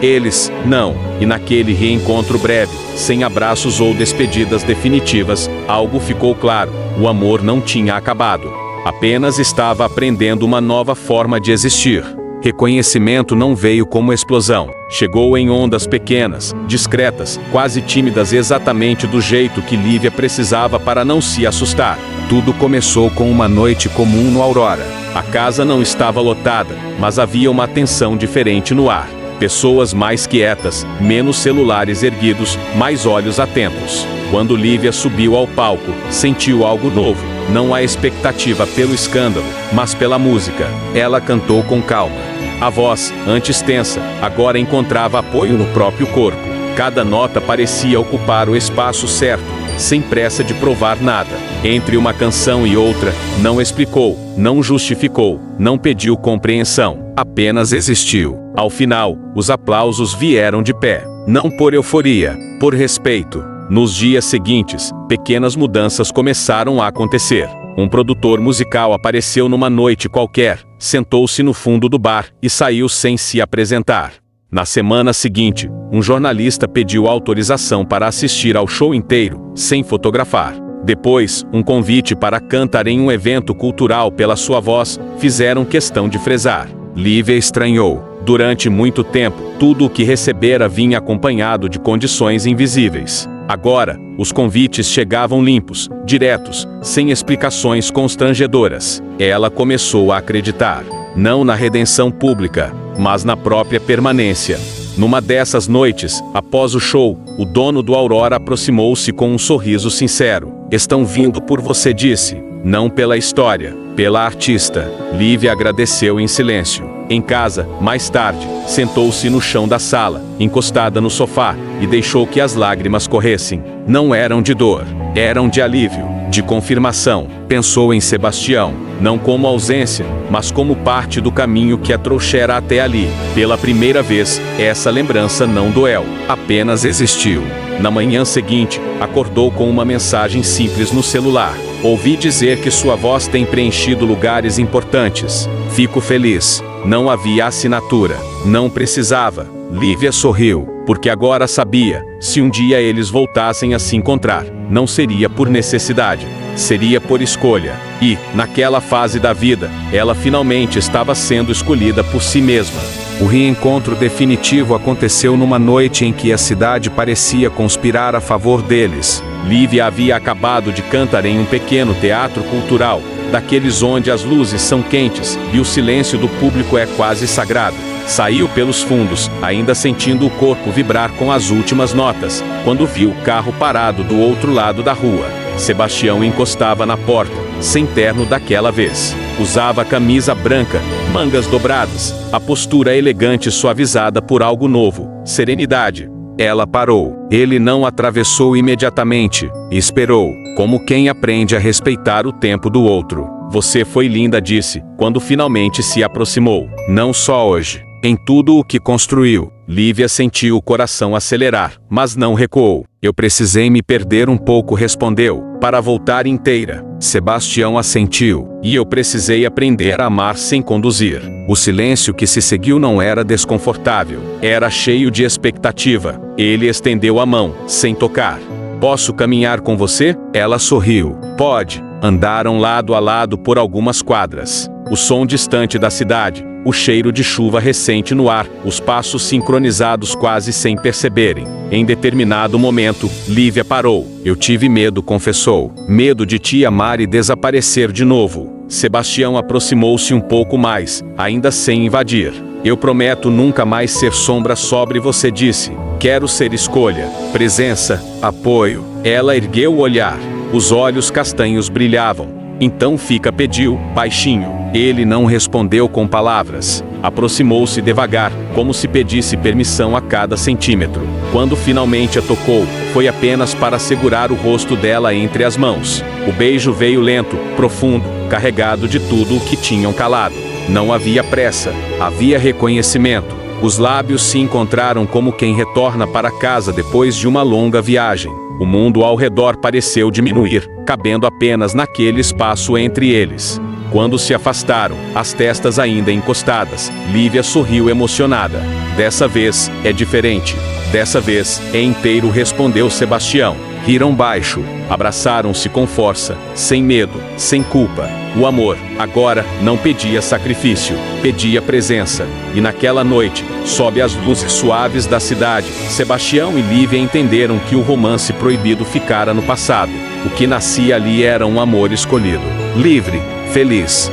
Eles, não. E naquele reencontro breve, sem abraços ou despedidas definitivas, algo ficou claro. O amor não tinha acabado. Apenas estava aprendendo uma nova forma de existir. Reconhecimento não veio como explosão. Chegou em ondas pequenas, discretas, quase tímidas, exatamente do jeito que Lívia precisava para não se assustar. Tudo começou com uma noite comum no Aurora. A casa não estava lotada, mas havia uma tensão diferente no ar. Pessoas mais quietas, menos celulares erguidos, mais olhos atentos. Quando Lívia subiu ao palco, sentiu algo novo. Não a expectativa pelo escândalo, mas pela música. Ela cantou com calma. A voz, antes tensa, agora encontrava apoio no próprio corpo. Cada nota parecia ocupar o espaço certo, sem pressa de provar nada. Entre uma canção e outra, não explicou, não justificou, não pediu compreensão, apenas existiu. Ao final, os aplausos vieram de pé. Não por euforia, por respeito. Nos dias seguintes, pequenas mudanças começaram a acontecer. Um produtor musical apareceu numa noite qualquer, sentou-se no fundo do bar e saiu sem se apresentar. Na semana seguinte, um jornalista pediu autorização para assistir ao show inteiro, sem fotografar. Depois, um convite para cantar em um evento cultural pela sua voz, fizeram questão de frisar. Lívia estranhou. Durante muito tempo, tudo o que recebera vinha acompanhado de condições invisíveis. Agora, os convites chegavam limpos, diretos, sem explicações constrangedoras. Ela começou a acreditar, não na redenção pública, mas na própria permanência. Numa dessas noites, após o show, o dono do Aurora aproximou-se com um sorriso sincero. Estão vindo por você, disse. Não pela história, pela artista. Lívia agradeceu em silêncio. Em casa, mais tarde, sentou-se no chão da sala, encostada no sofá, e deixou que as lágrimas corressem. Não eram de dor, eram de alívio, de confirmação. Pensou em Sebastião, não como ausência, mas como parte do caminho que a trouxera até ali. Pela primeira vez, essa lembrança não doeu, apenas existiu. Na manhã seguinte, acordou com uma mensagem simples no celular. Ouvi dizer que sua voz tem preenchido lugares importantes. Fico feliz. Não havia assinatura. Não precisava. Lívia sorriu, porque agora sabia, se um dia eles voltassem a se encontrar, não seria por necessidade, seria por escolha. E, naquela fase da vida, ela finalmente estava sendo escolhida por si mesma. O reencontro definitivo aconteceu numa noite em que a cidade parecia conspirar a favor deles. Lívia havia acabado de cantar em um pequeno teatro cultural, daqueles onde as luzes são quentes e o silêncio do público é quase sagrado. Saiu pelos fundos, ainda sentindo o corpo vibrar com as últimas notas, quando viu o carro parado do outro lado da rua. Sebastião encostava na porta, sem terno daquela vez. Usava camisa branca, mangas dobradas, a postura elegante suavizada por algo novo, serenidade. Ela parou. Ele não atravessou imediatamente. Esperou, como quem aprende a respeitar o tempo do outro. Você foi linda, disse, quando finalmente se aproximou. Não só hoje. em tudo o que construiu. Lívia sentiu o coração acelerar, mas não recuou. Eu precisei me perder um pouco, respondeu, para voltar inteira. Sebastião assentiu, e eu precisei aprender a amar sem conduzir. O silêncio que se seguiu não era desconfortável, era cheio de expectativa. Ele estendeu a mão, sem tocar. Posso caminhar com você? Ela sorriu. Pode. Andaram lado a lado por algumas quadras. O som distante da cidade, o cheiro de chuva recente no ar, os passos sincronizados quase sem perceberem. Em determinado momento, Lívia parou. Eu tive medo, confessou. Medo de te amar e desaparecer de novo. Sebastião aproximou-se um pouco mais, ainda sem invadir. Eu prometo nunca mais ser sombra sobre você, disse. Quero ser escolha, presença, apoio. Ela ergueu o olhar. Os olhos castanhos brilhavam. Então fica, pediu, baixinho. Ele não respondeu com palavras. Aproximou-se devagar, como se pedisse permissão a cada centímetro. Quando finalmente a tocou, foi apenas para segurar o rosto dela entre as mãos. O beijo veio lento, profundo, carregado de tudo o que tinham calado. Não havia pressa, havia reconhecimento. Os lábios se encontraram como quem retorna para casa depois de uma longa viagem. O mundo ao redor pareceu diminuir, cabendo apenas naquele espaço entre eles. Quando se afastaram, as testas ainda encostadas, Lívia sorriu emocionada. Dessa vez, é diferente. Dessa vez, é inteiro, respondeu Sebastião. Riram baixo, abraçaram-se com força, sem medo, sem culpa. O amor, agora, não pedia sacrifício, pedia presença. E naquela noite, sob as luzes suaves da cidade, Sebastião e Lívia entenderam que o romance proibido ficara no passado. O que nascia ali era um amor escolhido, livre, feliz.